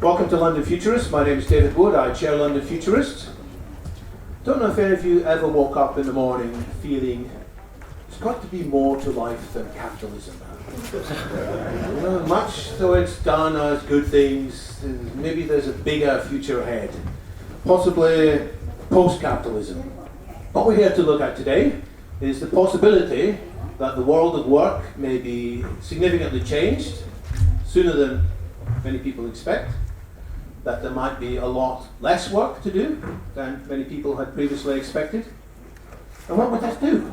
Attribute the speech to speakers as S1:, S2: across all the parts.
S1: Welcome to London Futurists. My name is David Wood. I chair London Futurists. Don't know if any of you ever woke up in the morning feeling there's got to be more to life than capitalism. Much though it's done as good things, maybe there's a bigger future ahead. Possibly post-capitalism. What we're here to look at today is the possibility that the world of work may be significantly changed sooner than many people expect, that there might be a lot less work to do than many people had previously expected. And what would that do?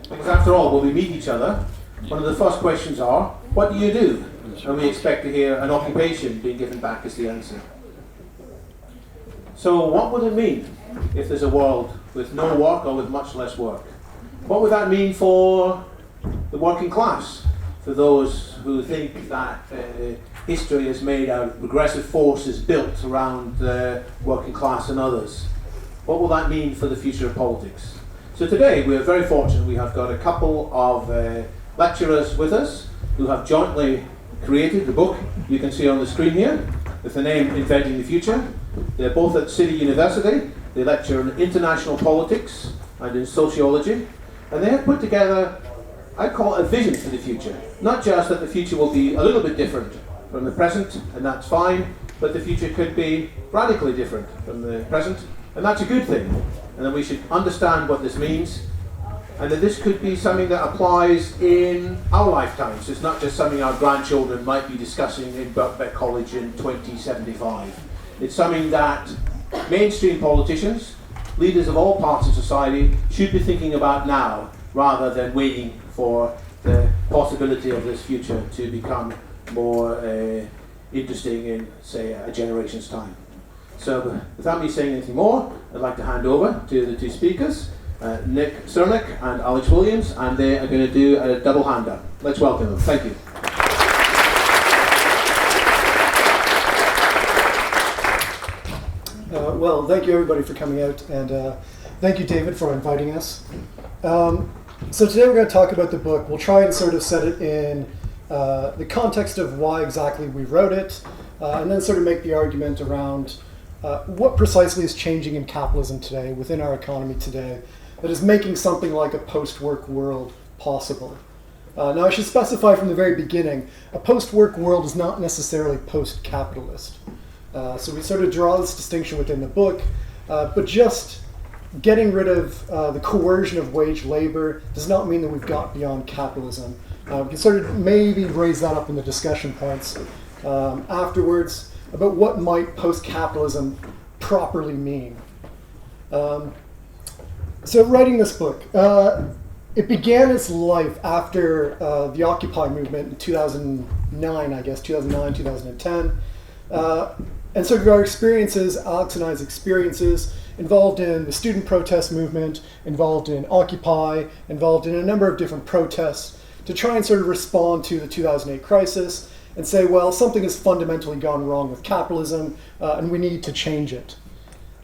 S1: Because after all, when we meet each other, one of the first questions are, what do you do? And we expect to hear an occupation being given back as the answer. So what would it mean if there's a world with no work or with much less work? What would that mean for the working class? For those who think that history is made out of progressive forces built around the working class and others. What will that mean for the future of politics? So today we are very fortunate. We have got a couple of lecturers with us who have jointly created the book you can see on the screen here with the name Inventing the Future. They're both at City University. They lecture in international politics and in sociology. And they have put together, I call it a vision for the future. Not just that the future will be a little bit different from the present, and that's fine, but the future could be radically different from the present, and that's a good thing. And that we should understand what this means, and that this could be something that applies in our lifetimes. It's not just something our grandchildren might be discussing in Birkbeck College in 2075. It's something that mainstream politicians, leaders of all parts of society, should be thinking about now, rather than waiting for the possibility of this future to become more interesting in, say, a generation's time. So without me saying anything more, I'd like to hand over to the two speakers, Nick Srnicek and Alex Williams, and they are going to do a double hand-up. Let's welcome them. Thank you.
S2: Well, thank you everybody for coming out, and thank you, David, for inviting us. So today we're going to talk about the book. We'll try and sort of set it in the context of why exactly we wrote it, and then sort of make the argument around what precisely is changing in capitalism today, within our economy today, that is making something like a post-work world possible. Now I should specify from the very beginning, a post-work world is not necessarily post-capitalist. So we sort of draw this distinction within the book, but just getting rid of the coercion of wage labor does not mean that we've got beyond capitalism. We can sort of maybe raise that up in the discussion points afterwards about what might post-capitalism properly mean. So writing this book, it began its life after the Occupy movement in 2009, I guess, 2009, 2010. And sort of our experiences, Alex and I's experiences, involved in the student protest movement, involved in Occupy, involved in a number of different protests, to try and sort of respond to the 2008 crisis and say, well, something has fundamentally gone wrong with capitalism and we need to change it.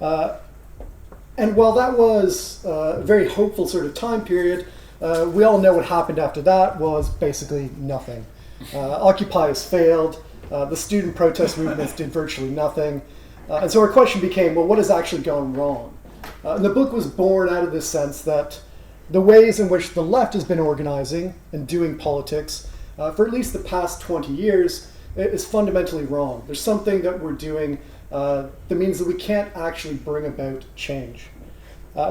S2: And while that was a very hopeful sort of time period, we all know what happened after that was basically nothing. Occupy has failed, the student protest movements did virtually nothing, and so our question became, well, what has actually gone wrong? And the book was born out of this sense that the ways in which the left has been organizing and doing politics for at least the past 20 years is fundamentally wrong. There's something that we're doing that means that we can't actually bring about change.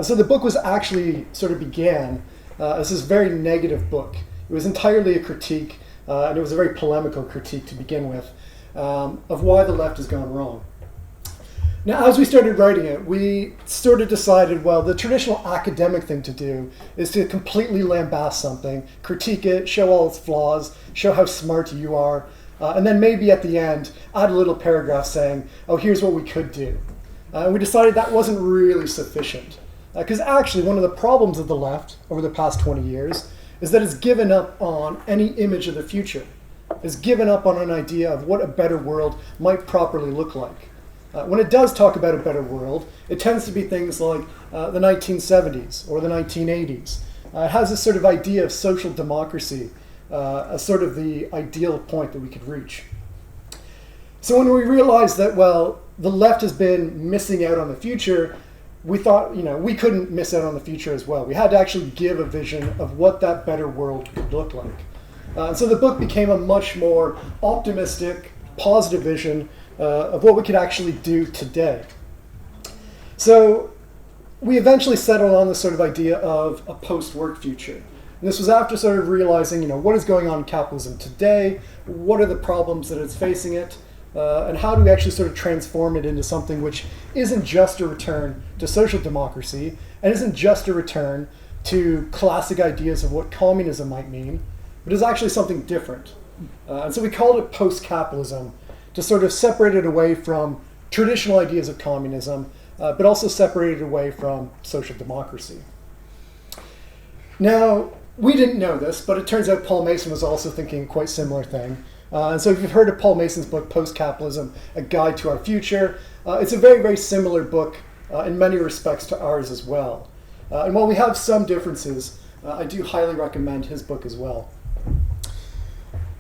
S2: So the book was actually sort of began as this very negative book. It was entirely a critique, and it was a very polemical critique to begin with, of why the left has gone wrong. Now, as we started writing it, we sort of decided, well, the traditional academic thing to do is to completely lambast something, critique it, show all its flaws, show how smart you are, and then maybe at the end, add a little paragraph saying, oh, here's what we could do. And we decided that wasn't really sufficient. Because actually, one of the problems of the left over the past 20 years is that it's given up on any image of the future. It's given up on an idea of what a better world might properly look like. When it does talk about a better world, it tends to be things like the 1970s or the 1980s. It has this sort of idea of social democracy as sort of the ideal point that we could reach. So when we realized that, well, the left has been missing out on the future, we thought, we couldn't miss out on the future as well. We had to actually give a vision of what that better world could look like. And so the book became a much more optimistic, positive vision of what we could actually do today. So we eventually settled on this sort of idea of a post-work future. And this was after sort of realizing, what is going on in capitalism today, what are the problems that it's facing it, and how do we actually sort of transform it into something which isn't just a return to social democracy, and isn't just a return to classic ideas of what communism might mean, but is actually something different. And so we called it post-capitalism to sort of separate it away from traditional ideas of communism, but also separate it away from social democracy. Now, we didn't know this, but it turns out Paul Mason was also thinking quite similar thing. And so if you've heard of Paul Mason's book, Postcapitalism, A Guide to Our Future, it's a very, very similar book in many respects to ours as well. And while we have some differences, I do highly recommend his book as well.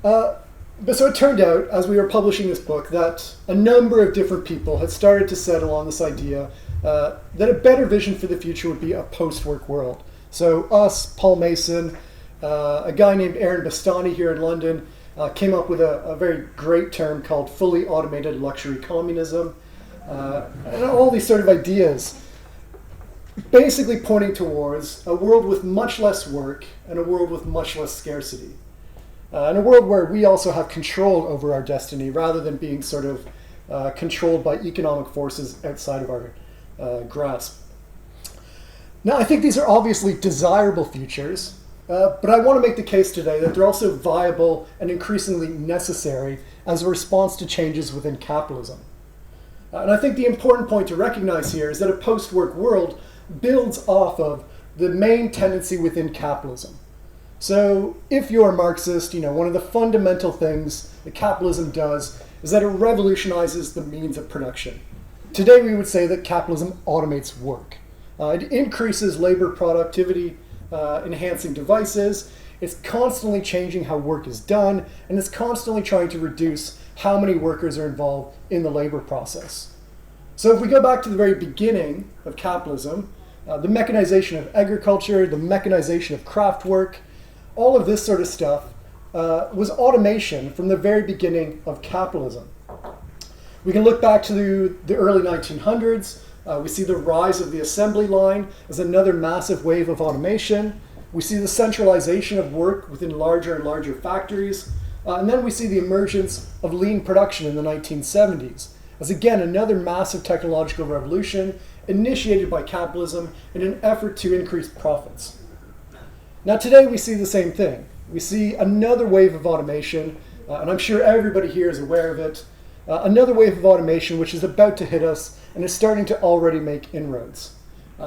S2: But so it turned out, as we were publishing this book, that a number of different people had started to settle on this idea that a better vision for the future would be a post-work world. So us, Paul Mason, a guy named Aaron Bastani here in London, came up with a very great term called fully automated luxury communism. And all these sort of ideas basically pointing towards a world with much less work and a world with much less scarcity. And a world where we also have control over our destiny rather than being sort of controlled by economic forces outside of our grasp. Now, I think these are obviously desirable futures, but I want to make the case today that they're also viable and increasingly necessary as a response to changes within capitalism. And I think the important point to recognize here is that a post-work world builds off of the main tendency within capitalism. So if you're a Marxist, one of the fundamental things that capitalism does is that it revolutionizes the means of production. Today we would say that capitalism automates work. It increases labor productivity, enhancing devices. It's constantly changing how work is done, and it's constantly trying to reduce how many workers are involved in the labor process. So if we go back to the very beginning of capitalism, the mechanization of agriculture, the mechanization of craft work, all of this sort of stuff was automation from the very beginning of capitalism. We can look back to the early 1900s. We see the rise of the assembly line as another massive wave of automation. We see the centralization of work within larger and larger factories. And then we see the emergence of lean production in the 1970s as, again, another massive technological revolution initiated by capitalism in an effort to increase profits. Now today we see the same thing. We see another wave of automation, and I'm sure everybody here is aware of it, another wave of automation which is about to hit us and is starting to already make inroads.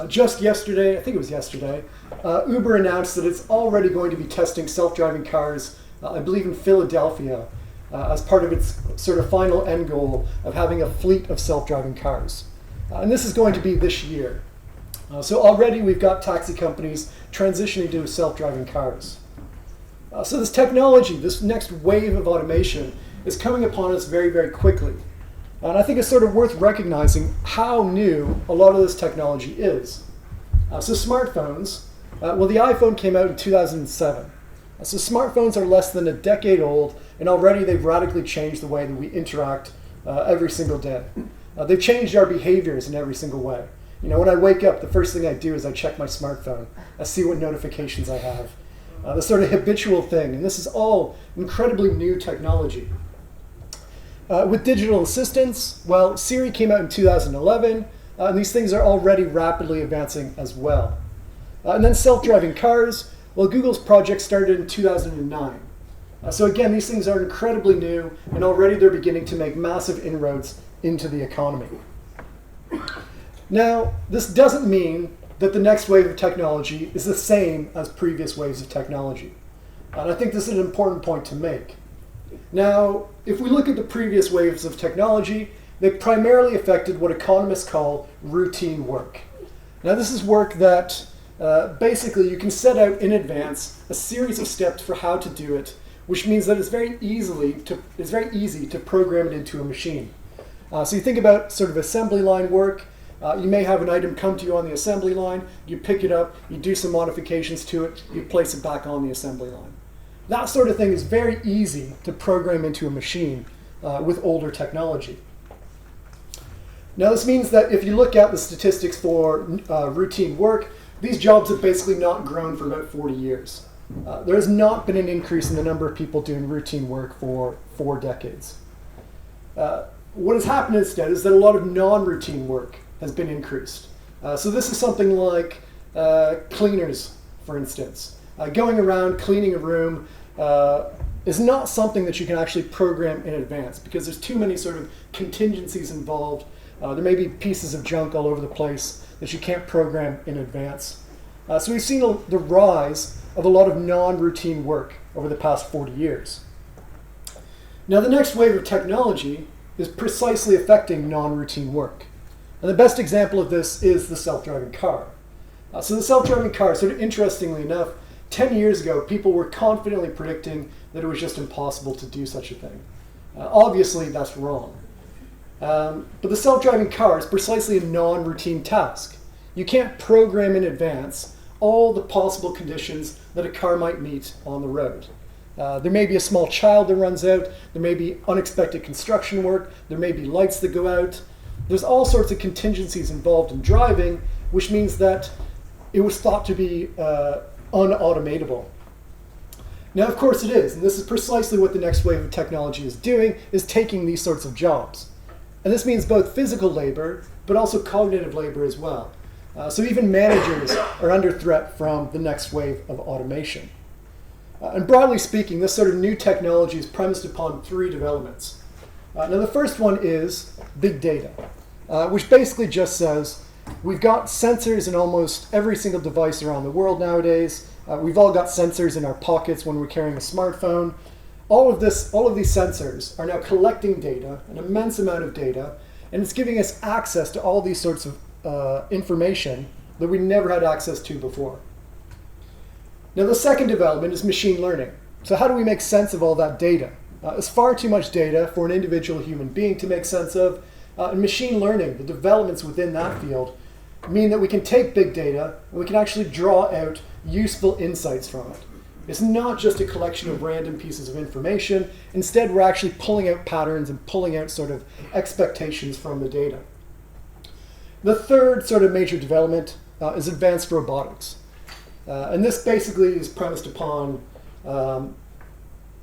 S2: Just yesterday, I think it was yesterday, Uber announced that it's already going to be testing self-driving cars, I believe in Philadelphia, as part of its sort of final end goal of having a fleet of self-driving cars. And this is going to be this year. So already we've got taxi companies transitioning to self-driving cars. So this technology, this next wave of automation, is coming upon us very, very quickly. And I think it's sort of worth recognizing how new a lot of this technology is. So smartphones, well, the iPhone came out in 2007. So smartphones are less than a decade old, and already they've radically changed the way that we interact every single day. They've changed our behaviors in every single way. When I wake up, the first thing I do is I check my smartphone. I see what notifications I have. This sort of habitual thing, and this is all incredibly new technology. With digital assistants, well, Siri came out in 2011, and these things are already rapidly advancing as well. And then self-driving cars, well, Google's project started in 2009. So again, these things are incredibly new, and already they're beginning to make massive inroads into the economy. Now, this doesn't mean that the next wave of technology is the same as previous waves of technology. And I think this is an important point to make. Now, if we look at the previous waves of technology, they primarily affected what economists call routine work. Now, this is work that basically you can set out in advance a series of steps for how to do it which means that it's very easy to program it into a machine. So you think about sort of assembly line work. You may have an item come to you on the assembly line, you pick it up, you do some modifications to it, you place it back on the assembly line. That sort of thing is very easy to program into a machine with older technology. Now this means that if you look at the statistics for routine work, these jobs have basically not grown for about 40 years. There has not been an increase in the number of people doing routine work for 4 decades. What has happened instead is that a lot of non-routine work has been increased. So this is something like cleaners, for instance. Going around cleaning a room is not something that you can actually program in advance because there's too many sort of contingencies involved. There may be pieces of junk all over the place that you can't program in advance. So we've seen the rise of a lot of non-routine work over the past 40 years. Now the next wave of technology is precisely affecting non-routine work. And the best example of this is the self-driving car. So the self-driving car, sort of interestingly enough, 10 years ago, people were confidently predicting that it was just impossible to do such a thing. Obviously, that's wrong. But the self-driving car is precisely a non-routine task. You can't program in advance all the possible conditions that a car might meet on the road. There may be a small child that runs out, there may be unexpected construction work, there may be lights that go out. There's all sorts of contingencies involved in driving, which means that it was thought to be unautomatable. Now, of course it is, and this is precisely what the next wave of technology is doing, is taking these sorts of jobs. And this means both physical labor, but also cognitive labor as well. So even managers are under threat from the next wave of automation. And broadly speaking, this sort of new technology is premised upon 3 developments. Now the first one is big data, which basically just says we've got sensors in almost every single device around the world nowadays. We've all got sensors in our pockets when we're carrying a smartphone. All of these sensors are now collecting data, an immense amount of data, and it's giving us access to all these sorts of information that we never had access to before. Now the second development is machine learning. So how do we make sense of all that data? It's far too much data for an individual human being to make sense of. And machine learning, the developments within that field, mean that we can take big data and we can actually draw out useful insights from it. It's not just a collection of random pieces of information. Instead, we're actually pulling out patterns and pulling out sort of expectations from the data. The third sort of major development is advanced robotics. And this basically is premised upon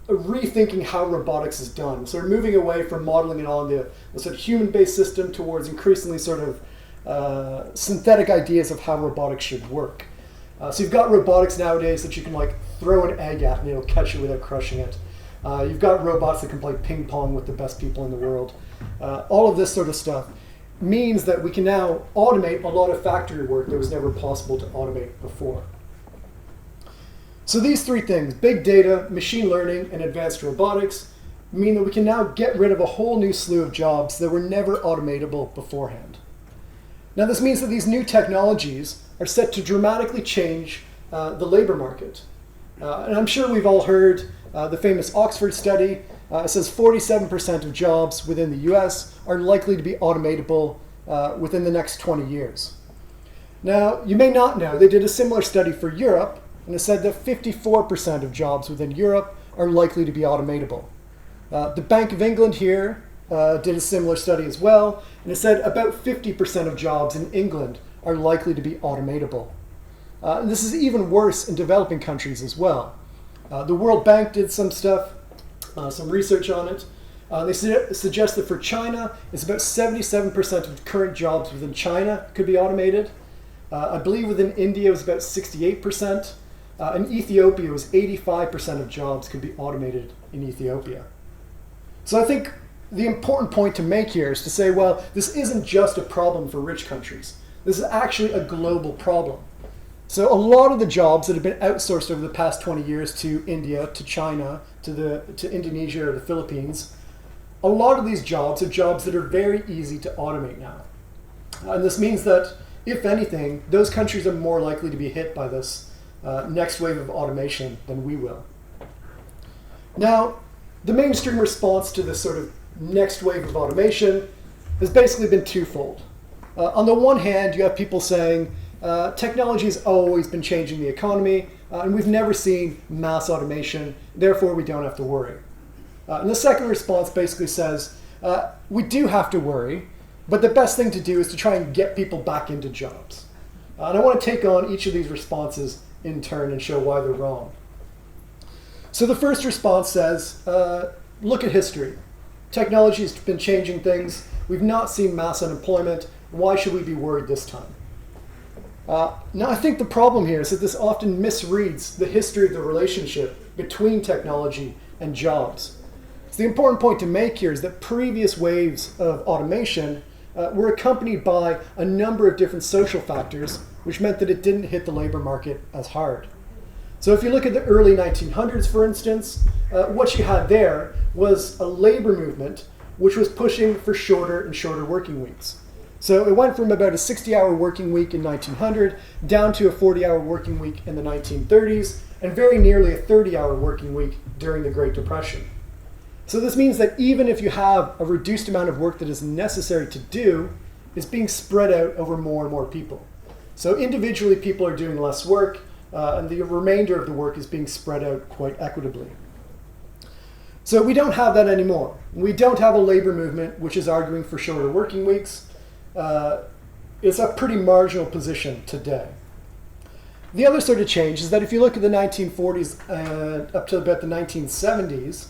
S2: rethinking how robotics is done. So we're moving away from modeling it on the sort of human-based system towards increasingly sort of synthetic ideas of how robotics should work. So you've got robotics nowadays that you can like throw an egg at and it'll catch it without crushing it. You've got robots that can play ping pong with the best people in the world. All of this sort of stuff means that we can now automate a lot of factory work that was never possible to automate before. So these 3 things, big data, machine learning, and advanced robotics, mean that we can now get rid of a whole new slew of jobs that were never automatable beforehand. Now this means that these new technologies are set to dramatically change the labor market. And I'm sure we've all heard the famous Oxford study. It says 47% of jobs within the US are likely to be automatable within the next 20 years. Now, you may not know, they did a similar study for Europe, and it said that 54% of jobs within Europe are likely to be automatable. The Bank of England here did a similar study as well, and it said about 50% of jobs in England are likely to be automatable. And this is even worse in developing countries as well. The World Bank did some stuff, some research on it. They suggest that for China, it's about 77% of current jobs within China could be automated. I believe within India it was about 68%. In Ethiopia, it was 85% of jobs could be automated in Ethiopia. So I think the important point to make here is to say, well, this isn't just a problem for rich countries. This is actually a global problem. So a lot of the jobs that have been outsourced over the past 20 years to India, to China, to Indonesia or the Philippines, a lot of these jobs are jobs that are very easy to automate now. And this means that, if anything, those countries are more likely to be hit by this next wave of automation than we will. Now, the mainstream response to this sort of next wave of automation has basically been twofold. On the one hand, you have people saying technology has always been changing the economy, and we've never seen mass automation, therefore we don't have to worry. And the second response basically says, we do have to worry, but the best thing to do is to try and get people back into jobs. And I want to take on each of these responses in turn and show why they're wrong. So the first response says, look at history. Technology has been changing things. We've not seen mass unemployment. Why should we be worried this time? Now, I think the problem here is that this often misreads the history of the relationship between technology and jobs. So the important point to make here is that previous waves of automation were accompanied by a number of different social factors, which meant that it didn't hit the labor market as hard. So if you look at the early 1900s, for instance, what you had there was a labor movement which was pushing for shorter and shorter working weeks. So it went from about a 60-hour working week in 1900 down to a 40-hour working week in the 1930s, and very nearly a 30-hour working week during the Great Depression. So this means that even if you have a reduced amount of work that is necessary to do, it's being spread out over more and more people. So individually, people are doing less work, and the remainder of the work is being spread out quite equitably. So we don't have that anymore. We don't have a labor movement which is arguing for shorter working weeks. It's a pretty marginal position today. The other sort of change is that if you look at the 1940s up to about the 1970s,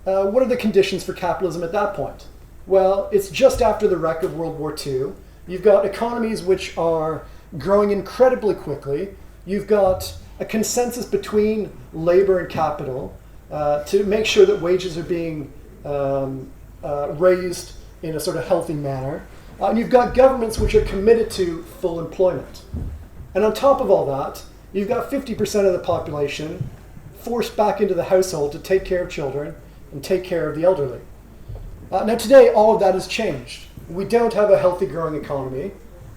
S2: what are the conditions for capitalism at that point? Well, it's just after the wreck of World War II. You've got economies which are growing incredibly quickly. You've got a consensus between labor and capital to make sure that wages are being raised in a sort of healthy manner. And you've got governments which are committed to full employment. And on top of all that, you've got 50% of the population forced back into the household to take care of children and take care of the elderly. Now today, all of that has changed. We don't have a healthy growing economy.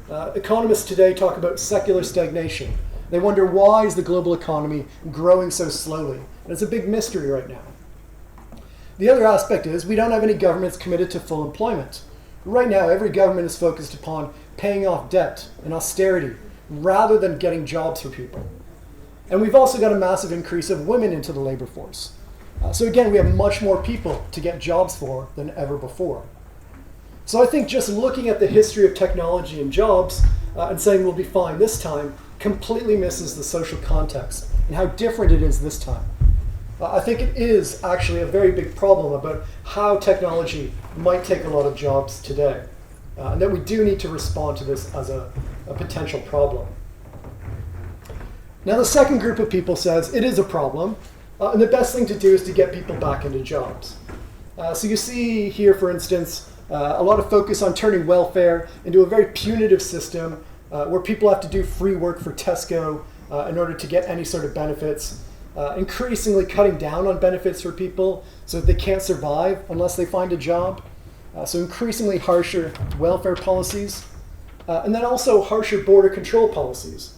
S2: Economists today talk about secular stagnation. They wonder, why is the global economy growing so slowly? And it's a big mystery right now. The other aspect is we don't have any governments committed to full employment. Right now, every government is focused upon paying off debt and austerity rather than getting jobs for people. And we've also got a massive increase of women into the labor force. So again, we have much more people to get jobs for than ever before. So I think just looking at the history of technology and jobs and saying we'll be fine this time completely misses the social context and how different it is this time. I think it is actually a very big problem about how technology might take a lot of jobs today, and that we do need to respond to this as a potential problem. Now, the second group of people says it is a problem, and the best thing to do is to get people back into jobs. So you see here, for instance, a lot of focus on turning welfare into a very punitive system where people have to do free work for Tesco in order to get any sort of benefits. Increasingly cutting down on benefits for people so that they can't survive unless they find a job. So increasingly harsher welfare policies. And then also harsher border control policies.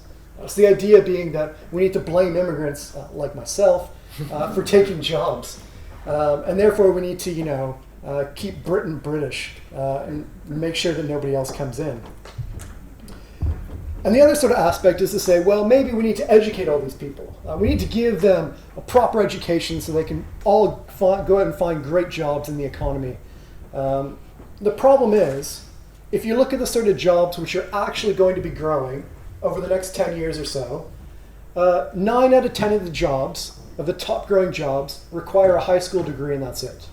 S2: So the idea being that we need to blame immigrants, like myself, for taking jobs. And therefore we need to, keep Britain British and make sure that nobody else comes in. And the other sort of aspect is to say, well, maybe we need to educate all these people. We need to give them a proper education so they can all go out and find great jobs in the economy. The problem is, if you look at the sort of jobs which are actually going to be growing over the next 10 years or so, 9 out of 10 of the jobs, of the top growing jobs, require a high school degree and that's it.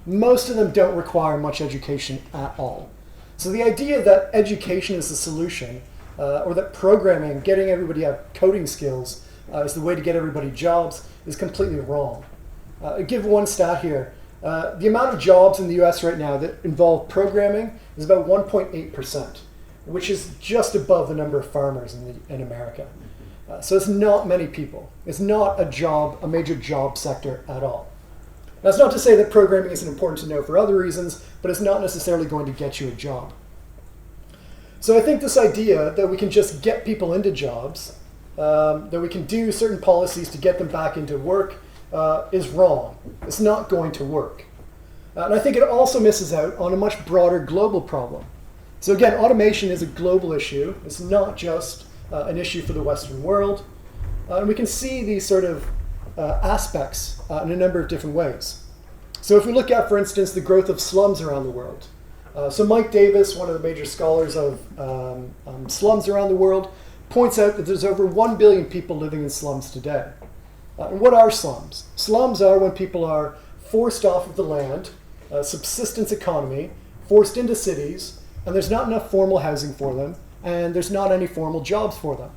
S2: Most of them don't require much education at all. So the idea that education is the solution, or that programming, getting everybody to have coding skills, is the way to get everybody jobs, is completely wrong. I'll give one stat here. The amount of jobs in the US right now that involve programming is about 1.8%, which is just above the number of farmers in America. So it's not many people. It's not a major job sector at all. That's not to say that programming isn't important to know for other reasons, but it's not necessarily going to get you a job. So I think this idea that we can just get people into jobs, that we can do certain policies to get them back into work, is wrong. It's not going to work. And I think it also misses out on a much broader global problem. So again, automation is a global issue. It's not just an issue for the Western world. And we can see these sort of aspects in a number of different ways. So if we look at, for instance, the growth of slums around the world. So Mike Davis, one of the major scholars of slums around the world, points out that there's over 1 billion people living in slums today. And what are slums? Slums are when people are forced off of the land, subsistence economy, forced into cities, and there's not enough formal housing for them, and there's not any formal jobs for them.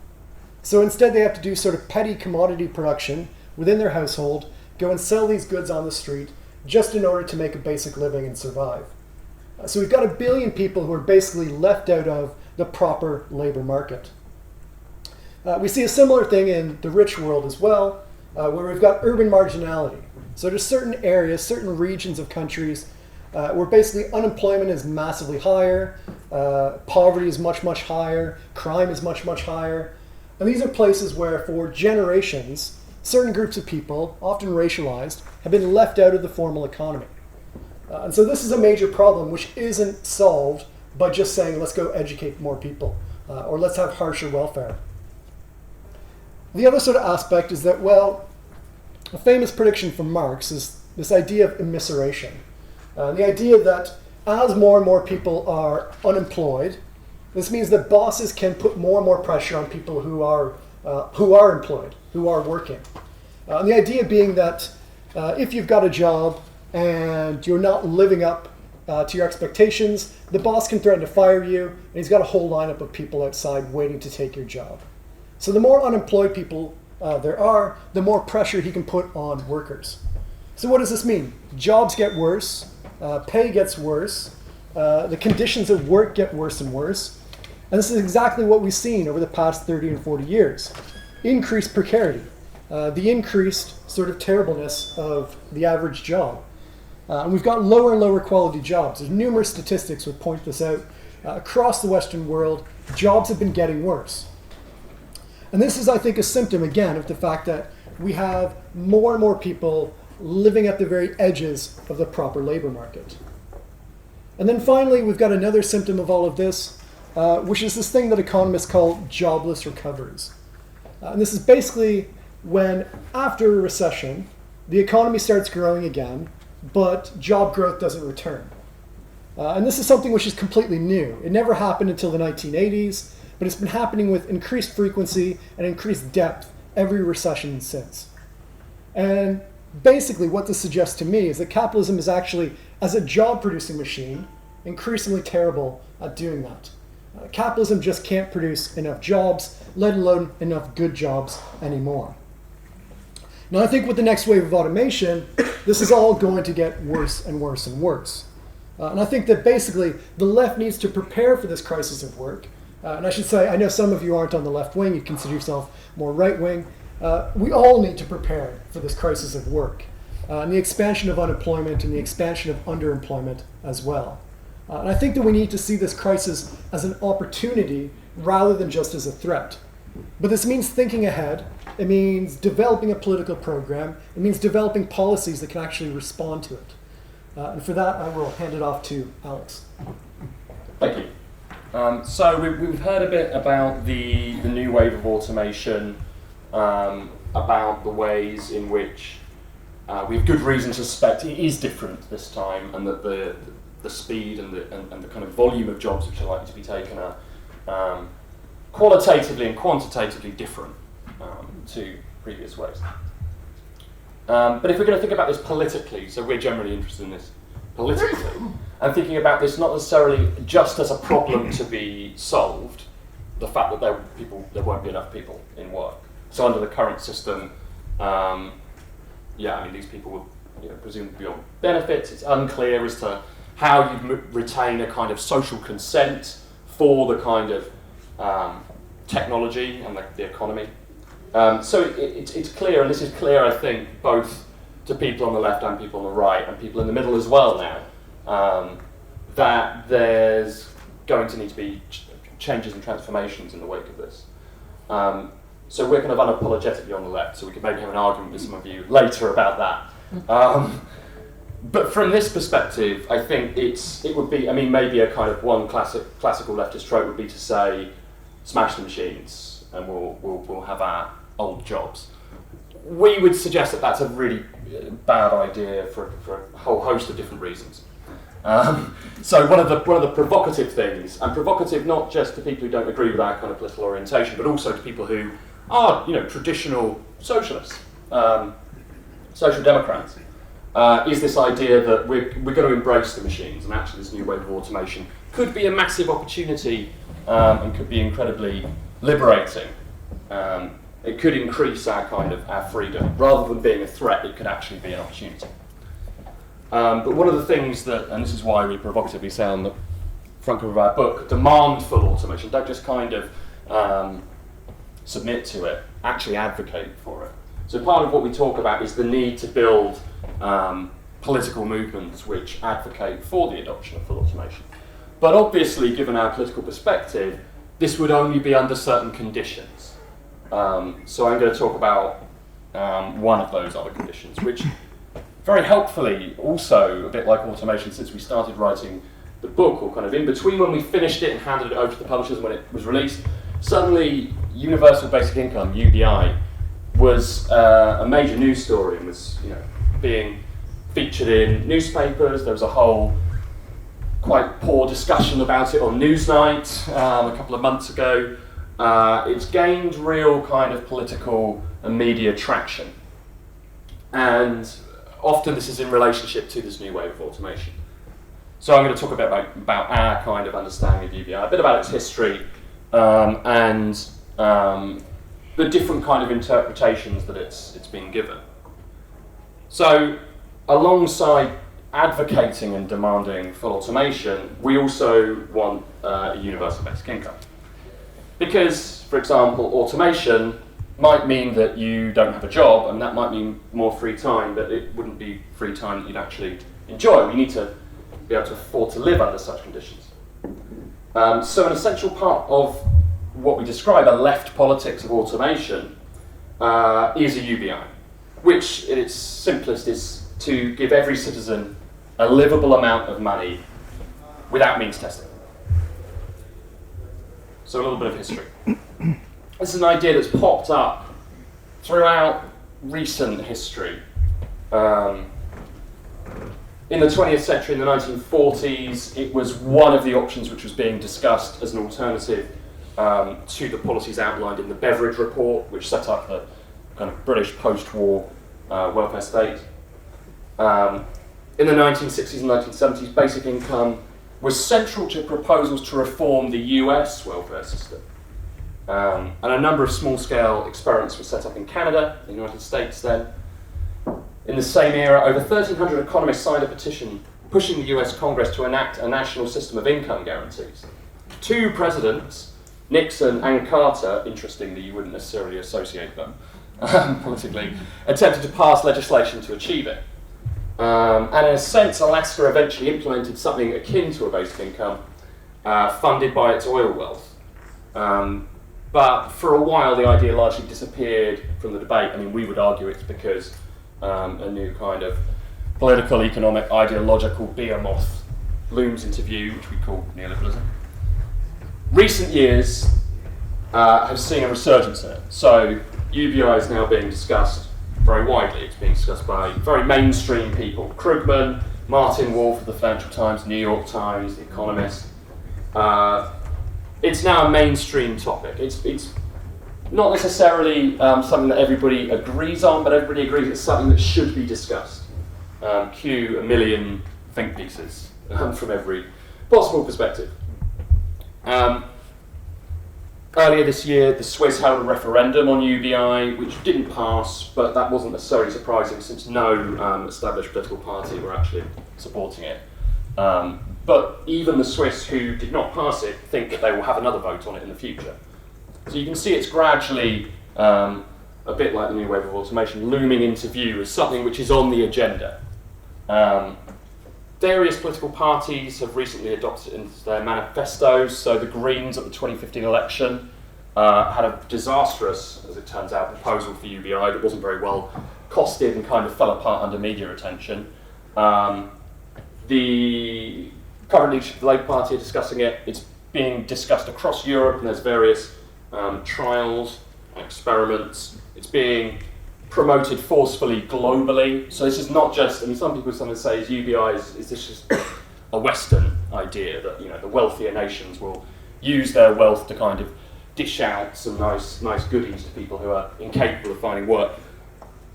S2: So instead they have to do sort of petty commodity production within their household, go and sell these goods on the street just in order to make a basic living and survive. So we've got 1 billion people who are basically left out of the proper labor market. We see a similar thing in the rich world as well, where we've got urban marginality. So there's certain areas, certain regions of countries where basically unemployment is massively higher, poverty is much, much higher, crime is much, much higher. And these are places where for generations, certain groups of people, often racialized, have been left out of the formal economy. And so this is a major problem which isn't solved by just saying, let's go educate more people, or let's have harsher welfare. The other sort of aspect is that, well, a famous prediction from Marx is this idea of immiseration. The idea that as more and more people are unemployed, this means that bosses can put more and more pressure on people who are employed, who are working. And the idea being that if you've got a job and you're not living up to your expectations, the boss can threaten to fire you, and he's got a whole lineup of people outside waiting to take your job. So the more unemployed people there are, the more pressure he can put on workers. So what does this mean? Jobs get worse, pay gets worse, the conditions of work get worse and worse. And this is exactly what we've seen over the past 30 and 40 years. Increased precarity, the increased sort of terribleness of the average job. And we've got lower and lower quality jobs. There's numerous statistics that point this out. Across the Western world, jobs have been getting worse. And this is, I think, a symptom, again, of the fact that we have more and more people living at the very edges of the proper labor market. And then finally, we've got another symptom of all of this, which is this thing that economists call jobless recoveries. And this is basically when, after a recession, the economy starts growing again, but job growth doesn't return. And this is something which is completely new. It never happened until the 1980s, but it's been happening with increased frequency and increased depth every recession since. And basically what this suggests to me is that capitalism is actually, as a job-producing machine, increasingly terrible at doing that. Capitalism just can't produce enough jobs, let alone enough good jobs anymore. Now I think with the next wave of automation, this is all going to get worse and worse and worse. And I think that basically the left needs to prepare for this crisis of work. And I should say, I know some of you aren't on the left wing, you consider yourself more right wing. We all need to prepare for this crisis of work, and the expansion of unemployment and the expansion of underemployment as well. And I think that we need to see this crisis as an opportunity rather than just as a threat. But this means thinking ahead. It means developing a political program. It means developing policies that can actually respond to it. And for that, I will hand it off to Alex.
S3: Thank you. So we've heard a bit about the new wave of automation, about the ways in which we have good reason to suspect it is different this time, and that the speed and the kind of volume of jobs which are likely to be taken are qualitatively and quantitatively different to previous ways. But if we're going to think about this politically, so we're generally interested in this politically, and thinking about this not necessarily just as a problem to be solved, the fact that there won't be enough people in work. So under the current system, these people will presumably be on benefits. It's unclear as to how you retain a kind of social consent for the kind of technology and the economy. So it's clear, and this is clear, I think, both to people on the left and people on the right, and people in the middle as well now, that there's going to need to be changes and transformations in the wake of this. So we're kind of unapologetically on the left, so we could maybe have an argument with some of you later about that. But from this perspective, I think it would be, I mean, maybe a kind of one classical leftist trope would be to say, smash the machines and we'll have our old jobs. We would suggest that that's a really bad idea for a whole host of different reasons. So one of the provocative things, and provocative not just to people who don't agree with our kind of political orientation, but also to people who are, traditional socialists, social democrats, is this idea that we're going to embrace the machines, and actually this new wave of automation could be a massive opportunity and could be incredibly liberating. It could increase our freedom. Rather than being a threat, it could actually be an opportunity. But one of the things that, and this is why we provocatively say on the front cover of our book, demand full automation, don't just kind of submit to it, actually advocate for it. So part of what we talk about is the need to build political movements which advocate for the adoption of full automation. But obviously, given our political perspective, this would only be under certain conditions. So I'm going to talk about one of those other conditions, which very helpfully, also a bit like automation since we started writing the book, or kind of in between when we finished it and handed it over to the publishers when it was released, suddenly Universal Basic Income, UBI, was a major news story and was being featured in newspapers. There was a whole quite poor discussion about it on Newsnight a couple of months ago. It's gained real kind of political and media traction. And often this is in relationship to this new wave of automation. So I'm going to talk a bit about our kind of understanding of UBI, a bit about its history, and the different kind of interpretations that it's been given. So alongside advocating and demanding full automation, we also want a universal basic income. Because, for example, automation might mean that you don't have a job, and that might mean more free time, but it wouldn't be free time that you'd actually enjoy. We need to be able to afford to live under such conditions. So an essential part of what we describe a left politics of automation is a UBI, which at its simplest is to give every citizen a livable amount of money without means testing. So a little bit of history. This is an idea that's popped up throughout recent history. In the 20th century, in the 1940s, it was one of the options which was being discussed as an alternative to the policies outlined in the Beveridge Report, which set up the kind of British post-war welfare state. In the 1960s and 1970s, basic income was central to proposals to reform the US welfare system. And a number of small-scale experiments were set up in Canada, the United States then. In the same era, over 1,300 economists signed a petition pushing the US Congress to enact a national system of income guarantees. Two presidents, Nixon and Carter, interestingly you wouldn't necessarily associate them politically, attempted to pass legislation to achieve it. And in a sense, Alaska eventually implemented something akin to a basic income, funded by its oil wealth. But for a while, the idea largely disappeared from the debate. I mean, we would argue it's because a new kind of political, economic, ideological behemoth looms into view, which we call neoliberalism. Recent years have seen a resurgence in it. So UBI is now being discussed very widely. It's being discussed by very mainstream people. Krugman, Martin Wolf of the Financial Times, New York Times, The Economist. It's now a mainstream topic. It's not necessarily something that everybody agrees on, but everybody agrees it's something that should be discussed. Cue a million think pieces from every possible perspective. Earlier this year, the Swiss held a referendum on UBI, which didn't pass, but that wasn't necessarily surprising since no established political party were actually supporting it. But even the Swiss who did not pass it think that they will have another vote on it in the future. So you can see it's gradually, a bit like the new wave of automation, looming into view as something which is on the agenda. Various political parties have recently adopted it into their manifestos. So the Greens at the 2015 election had a disastrous, as it turns out, proposal for UBI that wasn't very well costed and kind of fell apart under media attention. The current leadership of the Labour Party are discussing it. It's being discussed across Europe, and there's various trials and experiments. It's being promoted forcefully globally. So this is not just, I mean, some people sometimes say is UBI, is this just a Western idea that, you know, the wealthier nations will use their wealth to kind of dish out some nice goodies to people who are incapable of finding work.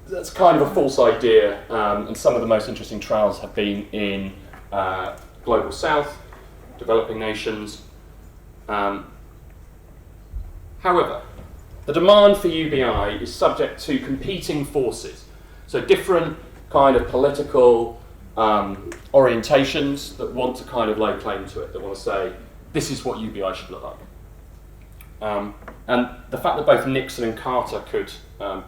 S3: That's kind of a false idea, and some of the most interesting trials have been in Global South, developing nations. However, the demand for UBI is subject to competing forces. So different kind of political orientations that want to kind of lay claim to it, that want to say, this is what UBI should look like. And the fact that both Nixon and Carter could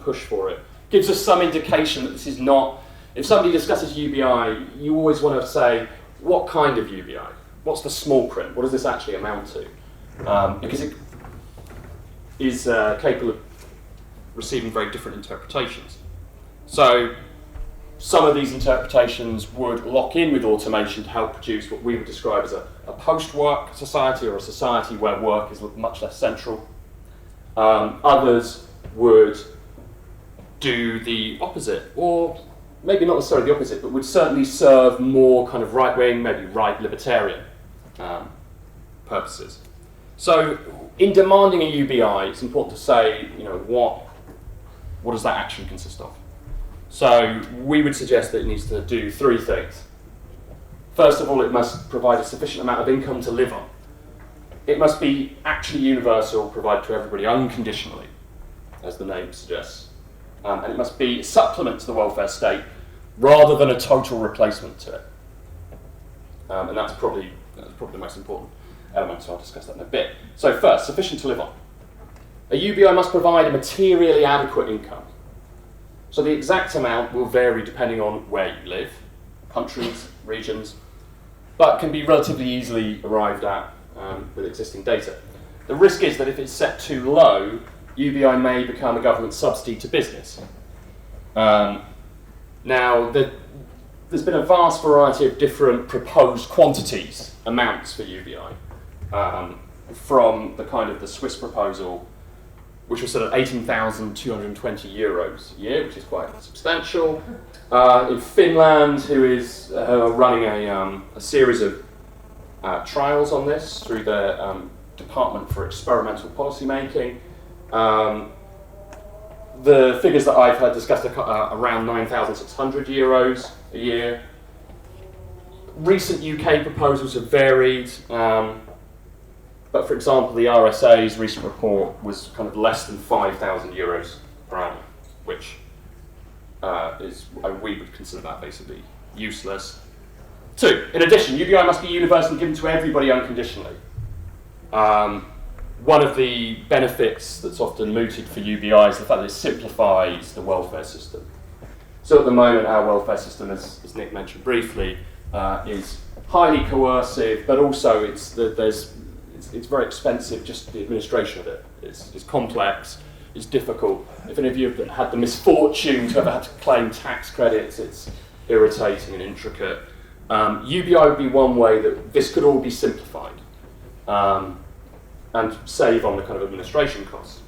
S3: push for it gives us some indication that this is not, if somebody discusses UBI, you always want to say, what kind of UBI? What's the small print? What does this actually amount to? Because it is capable of receiving very different interpretations. So some of these interpretations would lock in with automation to help produce what we would describe as a post-work society, or a society where work is much less central. Others would do the opposite, or maybe not necessarily the opposite, but would certainly serve more kind of right-wing, maybe right libertarian purposes. So in demanding a UBI, it's important to say, you know, what does that actually consist of? So we would suggest that it needs to do three things. First of all, it must provide a sufficient amount of income to live on. It must be actually universal, provided to everybody unconditionally, as the name suggests. And it must be a supplement to the welfare state rather than a total replacement to it. And that's probably the most important element, so I'll discuss that in a bit. So first, sufficient to live on. A UBI must provide a materially adequate income. So the exact amount will vary depending on where you live, countries, regions, but can be relatively easily arrived at with existing data. The risk is that if it's set too low, UBI may become a government subsidy to business. Now, there's been a vast variety of different proposed quantities, amounts for UBI, from the kind of the Swiss proposal, which was sort of 18,220 euros a year, which is quite substantial. In Finland, who is running a series of trials on this through the Department for Experimental Policy Making. The figures that I've heard discussed are around 9,600 euros a year. Recent UK proposals have varied, but for example, the RSA's recent report was kind of less than 5,000 euros per annum, which we would consider that basically useless. 2, in addition, UBI must be universally given to everybody unconditionally. One of the benefits that's often mooted for UBI is the fact that it simplifies the welfare system. So at the moment, our welfare system, as Nick mentioned briefly, is highly coercive, but also it's very expensive, just the administration of it. It's complex, it's difficult. If any of you have had the misfortune to ever have to claim tax credits, it's irritating and intricate. UBI would be one way that this could all be simplified and save on the kind of administration costs.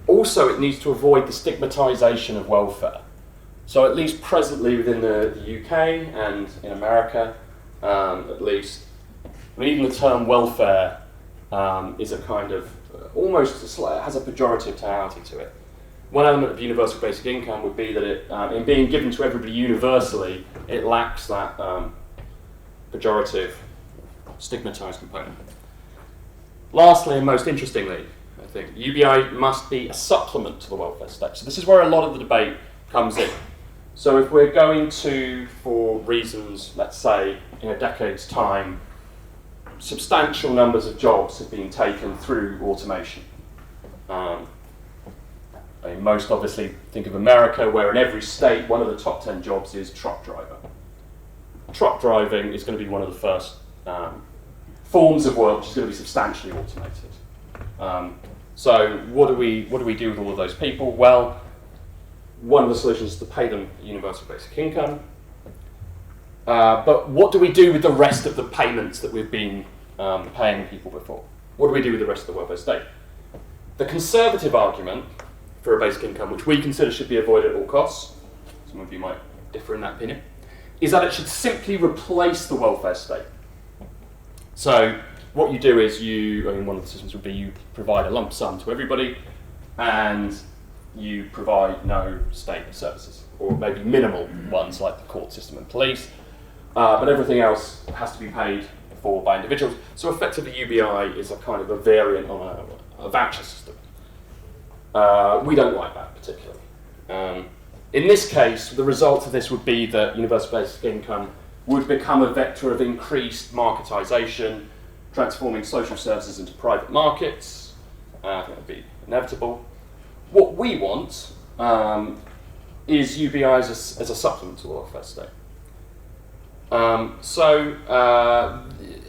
S3: Also, it needs to avoid the stigmatisation of welfare. So at least presently within the UK and in America, at least, I mean, even the term welfare is a kind of almost has a pejorative tonality to it. One element of universal basic income would be that it, in being given to everybody universally, it lacks that pejorative, stigmatised component. Lastly, and most interestingly, I think, UBI must be a supplement to the welfare state. So this is where a lot of the debate comes in. So if we're going to, for reasons, let's say, in a decade's time, substantial numbers of jobs have been taken through automation. Most obviously think of America, where in every state, one of the top 10 jobs is truck driver. Truck driving is going to be one of the first forms of work which is going to be substantially automated. So what do we do with all of those people? Well, one of the solutions is to pay them universal basic income. But what do we do with the rest of the payments that we've been paying people before? What do we do with the rest of the welfare state? The conservative argument for a basic income, which we consider should be avoided at all costs, some of you might differ in that opinion, is that it should simply replace the welfare state. So what you do is one of the systems would be you provide a lump sum to everybody and you provide no state services, or maybe minimal ones like the court system and police, but everything else has to be paid for by individuals. So effectively UBI is a kind of a variant on a voucher system. We don't like that particularly. In this case, the result of this would be that universal basic income would become a vector of increased marketisation, transforming social services into private markets. I think that would be inevitable. What we want is UBI as a supplement to the welfare state.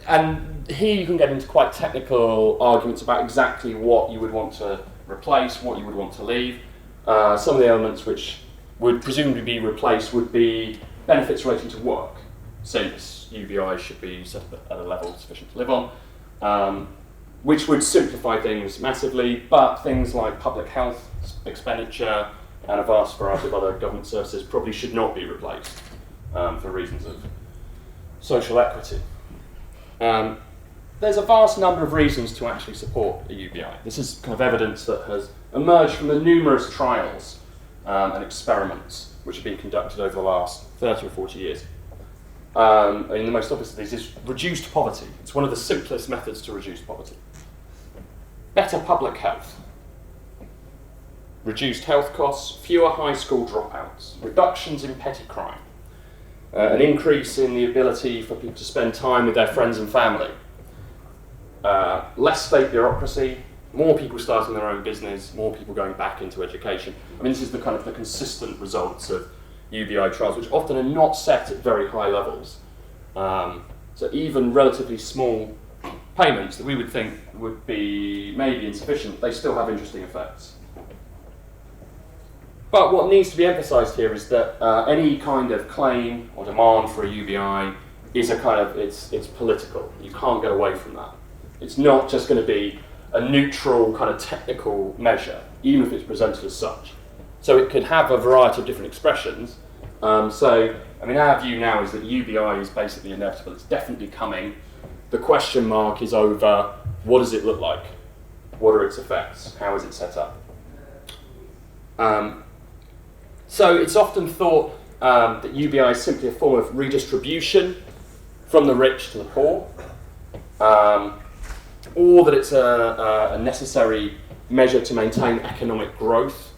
S3: And here you can get into quite technical arguments about exactly what you would want to replace, what you would want to leave. Some of the elements which would presumably be replaced would be benefits relating to work, since UBI should be set up at a level sufficient to live on, which would simplify things massively, but things like public health expenditure and a vast variety of other government services probably should not be replaced for reasons of social equity. There's a vast number of reasons to actually support a UBI. This is kind of evidence that has emerged from the numerous trials and experiments which have been conducted over the last 30 or 40 years. The most obvious of these is reduced poverty. It's one of the simplest methods to reduce poverty. Better public health. Reduced health costs, fewer high school dropouts, reductions in petty crime, an increase in the ability for people to spend time with their friends and family, less state bureaucracy, more people starting their own business, more people going back into education. I mean, this is the kind of the consistent results of UBI trials, which often are not set at very high levels. So even relatively small payments that we would think would be maybe insufficient, they still have interesting effects. But what needs to be emphasised here is that any kind of claim or demand for a UBI is a kind of, it's political. You can't get away from that. It's not just going to be a neutral kind of technical measure, even if it's presented as such. So it could have a variety of different expressions. Our view now is that UBI is basically inevitable. It's definitely coming. The question mark is over, what does it look like? What are its effects? How is it set up? So it's often thought that UBI is simply a form of redistribution from the rich to the poor, or that it's a necessary measure to maintain economic growth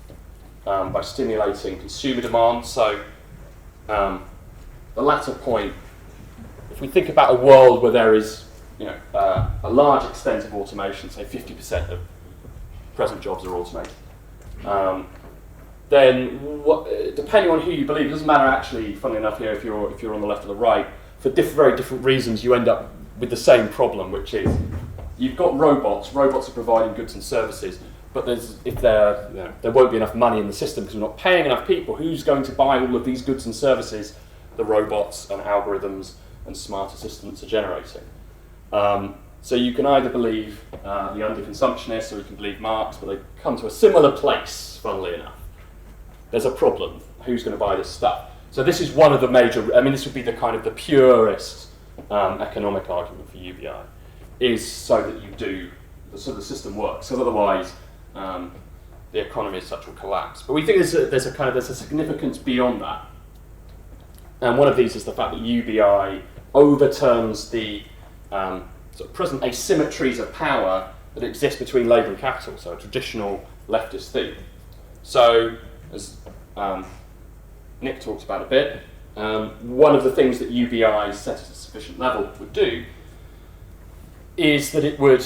S3: by stimulating consumer demand. So the latter point, if we think about a world where there is a large extent of automation, say 50% of present jobs are automated, then depending on who you believe, it doesn't matter actually, funnily enough here, if you're on the left or the right, for very different reasons you end up with the same problem, which is you've got robots are providing goods and services, but there won't be enough money in the system because we're not paying enough people. Who's going to buy all of these goods and services the robots and algorithms and smart assistants are generating? So you can either believe the underconsumptionists or you can believe Marx, but they come to a similar place, funnily enough. There's a problem. Who's going to buy this stuff? So this is one of the major, this would be the kind of the purest economic argument for UBI, is so that you do, so the system works. So otherwise, the economy as such will collapse. But we think there's a significance beyond that. And one of these is the fact that UBI overturns the sort of present asymmetries of power that exist between labour and capital, so a traditional leftist theme. So, as Nick talked about a bit, one of the things that UBI set at a sufficient level would do is that it would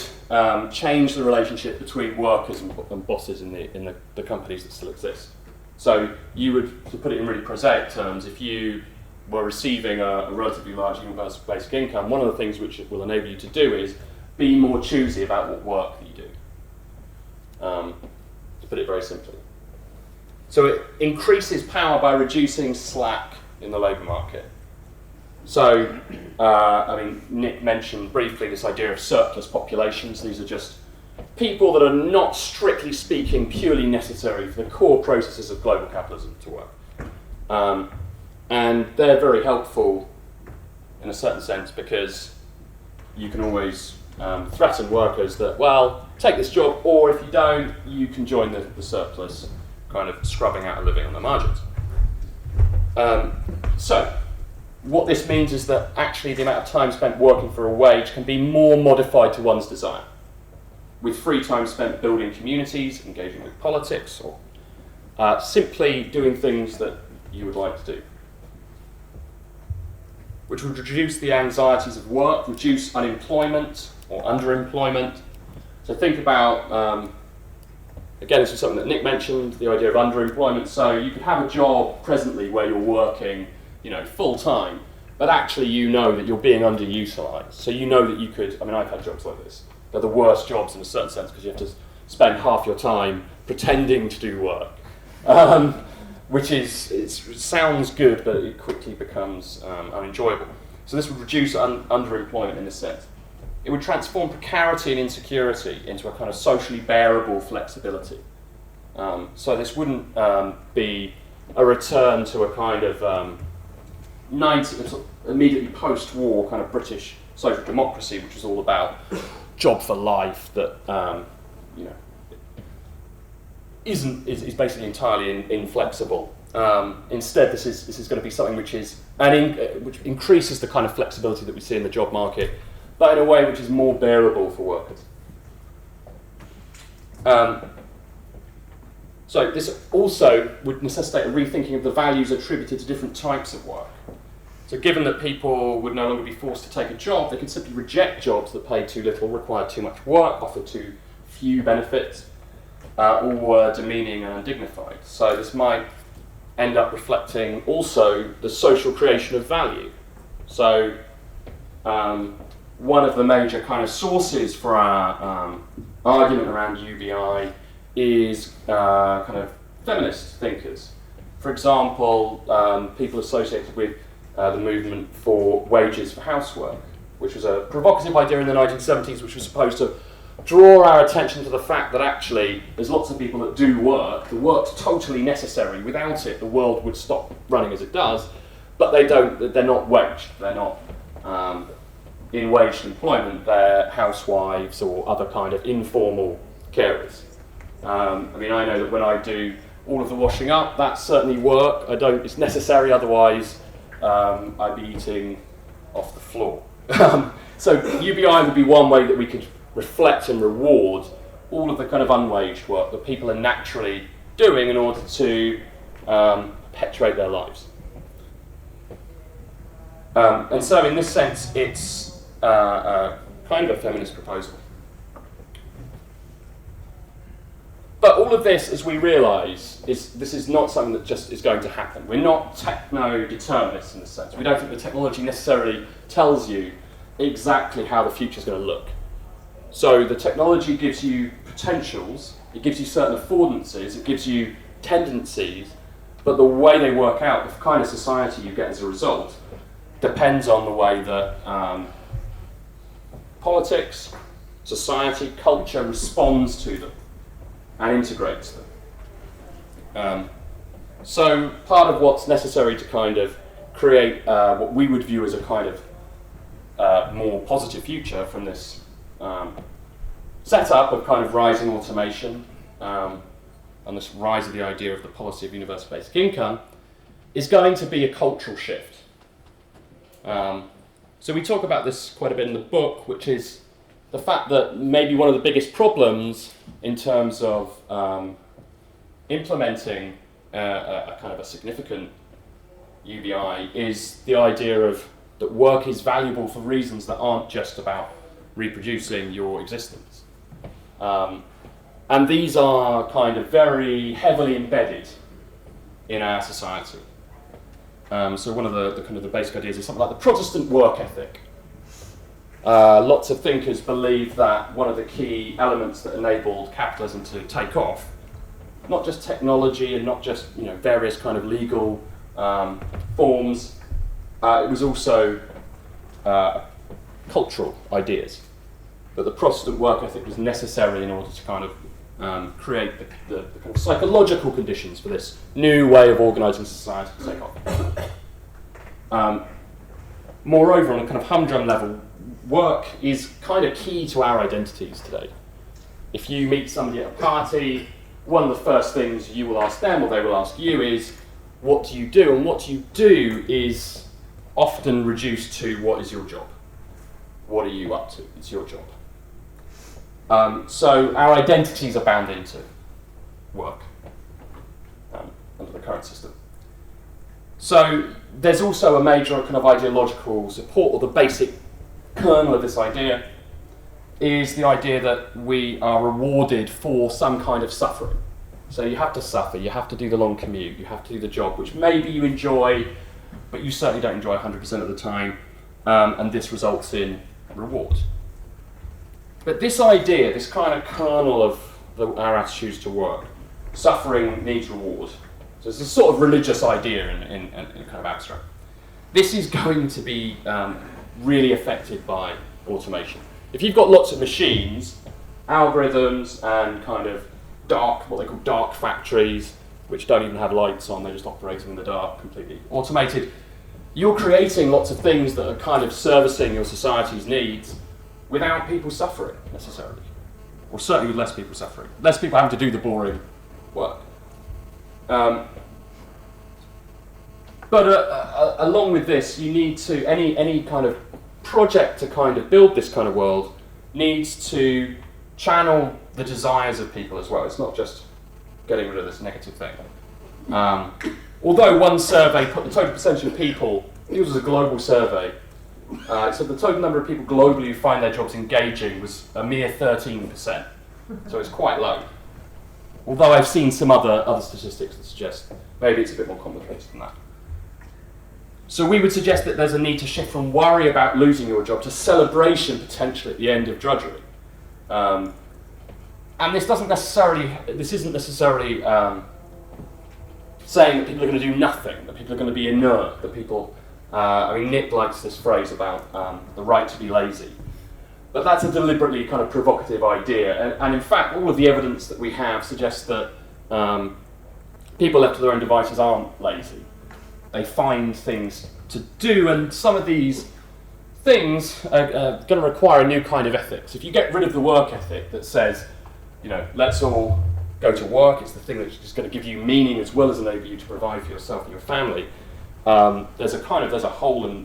S3: change the relationship between workers and bosses in the companies that still exist. So you would, to put it in really prosaic terms, if you were receiving a relatively large universal basic income, one of the things which it will enable you to do is be more choosy about what work that you do. to put it very simply. So it increases power by reducing slack in the labour market. So, Nick mentioned briefly this idea of surplus populations. These are just people that are not, strictly speaking, purely necessary for the core processes of global capitalism to work. And they're very helpful in a certain sense because you can always threaten workers that, well, take this job, or if you don't, you can join the surplus, kind of scrubbing out a living on the margins. So, what this means is that actually the amount of time spent working for a wage can be more modified to one's desire, with free time spent building communities, engaging with politics, or simply doing things that you would like to do, which would reduce the anxieties of work, reduce unemployment or underemployment. So think about, again, this is something that Nick mentioned, the idea of underemployment. So you could have a job presently where you're working, full time, but actually you know that you're being underutilized. So you know that you could, I've had jobs like this. They're the worst jobs in a certain sense because you have to spend half your time pretending to do work, which it sounds good, but it quickly becomes unenjoyable. So this would reduce underemployment in this sense. It would transform precarity and insecurity into a kind of socially bearable flexibility. So this wouldn't be a return to a kind of immediately post-war kind of British social democracy, which was all about job for life that is basically entirely inflexible. Instead, this is going to be something which increases the kind of flexibility that we see in the job market, but in a way which is more bearable for workers. So this also would necessitate a rethinking of the values attributed to different types of work. So given that people would no longer be forced to take a job, they could simply reject jobs that pay too little, require too much work, offer too few benefits, or were demeaning and undignified. So this might end up reflecting also the social creation of value. So one of the major kind of sources for our argument around UBI is kind of feminist thinkers. For example, people associated with the movement for wages for housework, which was a provocative idea in the 1970s, which was supposed to draw our attention to the fact that actually there's lots of people that do work. The work's totally necessary. Without it, the world would stop running as it does. But they're not waged. They're not in waged employment. They're housewives or other kind of informal carers. I know that when I do all of the washing up, that's certainly work. It's necessary, otherwise I'd be eating off the floor. So UBI would be one way that we could reflect and reward all of the kind of unwaged work that people are naturally doing in order to perpetuate their lives. And so in this sense, it's kind of a feminist proposal. But all of this, as we realise, this is not something that just is going to happen. We're not techno-determinists in this sense. We don't think the technology necessarily tells you exactly how the future is going to look. So the technology gives you potentials, it gives you certain affordances, it gives you tendencies, but the way they work out, the kind of society you get as a result, depends on the way that politics, society, culture responds to them and integrates them. So part of what's necessary to kind of create what we would view as a kind of more positive future from this setup of kind of rising automation and this rise of the idea of the policy of universal basic income is going to be a cultural shift. So we talk about this quite a bit in the book, which is the fact that maybe one of the biggest problems in terms of implementing a kind of a significant UBI is the idea of that work is valuable for reasons that aren't just about reproducing your existence. And these are kind of very heavily embedded in our society. So one of the kind of the basic ideas is something like the Protestant work ethic. lots of thinkers believe that one of the key elements that enabled capitalism to take off, not just technology and not just various kind of legal forms, it was also cultural ideas. That the Protestant work ethic was necessary in order to kind of create the kind of psychological conditions for this new way of organising society to take off. Moreover, on a kind of humdrum level, work is kind of key to our identities today. If you meet somebody at a party, one of the first things you will ask them or they will ask you is, what do you do? And what you do is often reduced to, what is your job? What are you up to? It's your job. So our identities are bound into work under the current system. So there's also a major kind of ideological support, or the basic kernel of this idea is the idea that we are rewarded for some kind of suffering. So you have to suffer, you have to do the long commute, you have to do the job which maybe you enjoy, but you certainly don't enjoy 100% of the time, and this results in reward. But this idea, this kind of kernel of our attitudes to work, suffering needs reward. So it's a sort of religious idea in kind of abstract. This is going to be really affected by automation. If you've got lots of machines, algorithms, and kind of what they call dark factories, which don't even have lights on, they're just operating in the dark, completely automated, you're creating lots of things that are kind of servicing your society's needs without people suffering, necessarily. Or certainly with less people suffering. Less people having to do the boring work. But along with this, you need to, any kind of project to kind of build this kind of world needs to channel the desires of people as well. It's not just getting rid of this negative thing. Although one survey put the total percentage of people, it was a global survey, so the total number of people globally who find their jobs engaging was a mere 13%. So it's quite low. Although I've seen some other statistics that suggest maybe it's a bit more complicated than that. So we would suggest that there's a need to shift from worry about losing your job to celebration potentially at the end of drudgery. And this isn't necessarily saying that people are going to do nothing, that people are going to be inert, that people, Nick likes this phrase about the right to be lazy. But that's a deliberately kind of provocative idea. And in fact, all of the evidence that we have suggests that people left to their own devices aren't lazy. They find things to do, and some of these things are going to require a new kind of ethics. If you get rid of the work ethic that says, let's all go to work, it's the thing that's just going to give you meaning as well as enable you to provide for yourself and your family, there's a hole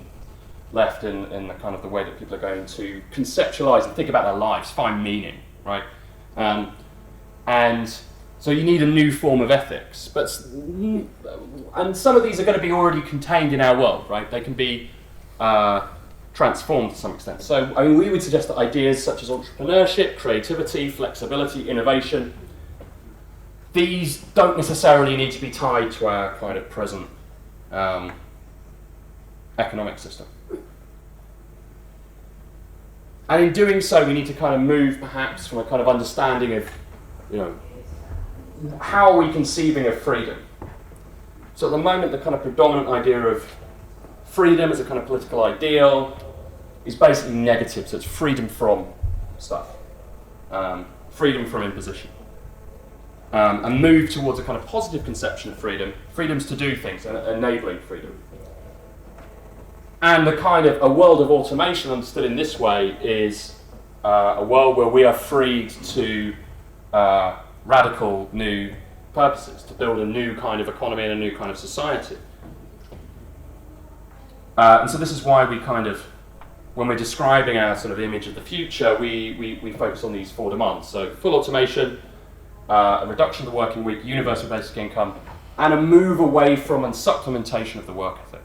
S3: left in the kind of the way that people are going to conceptualize and think about their lives, find meaning, right? And so you need a new form of ethics, and some of these are going to be already contained in our world, right? They can be transformed to some extent. So, we would suggest that ideas such as entrepreneurship, creativity, flexibility, innovation, these don't necessarily need to be tied to our kind of present economic system. And in doing so, we need to kind of move perhaps from a kind of understanding of, how are we conceiving of freedom? So at the moment, the kind of predominant idea of freedom as a kind of political ideal is basically negative. So it's freedom from stuff, freedom from imposition. And move towards a kind of positive conception of freedom, freedoms to do things, and enabling freedom. And the kind of a world of automation understood in this way is a world where we are freed to radical new purposes, to build a new kind of economy and a new kind of society. And so this is why we kind of, when we're describing our sort of image of the future, we focus on these 4 demands. So full automation, a reduction of the working week, universal basic income, and a move away from and supplementation of the work ethic.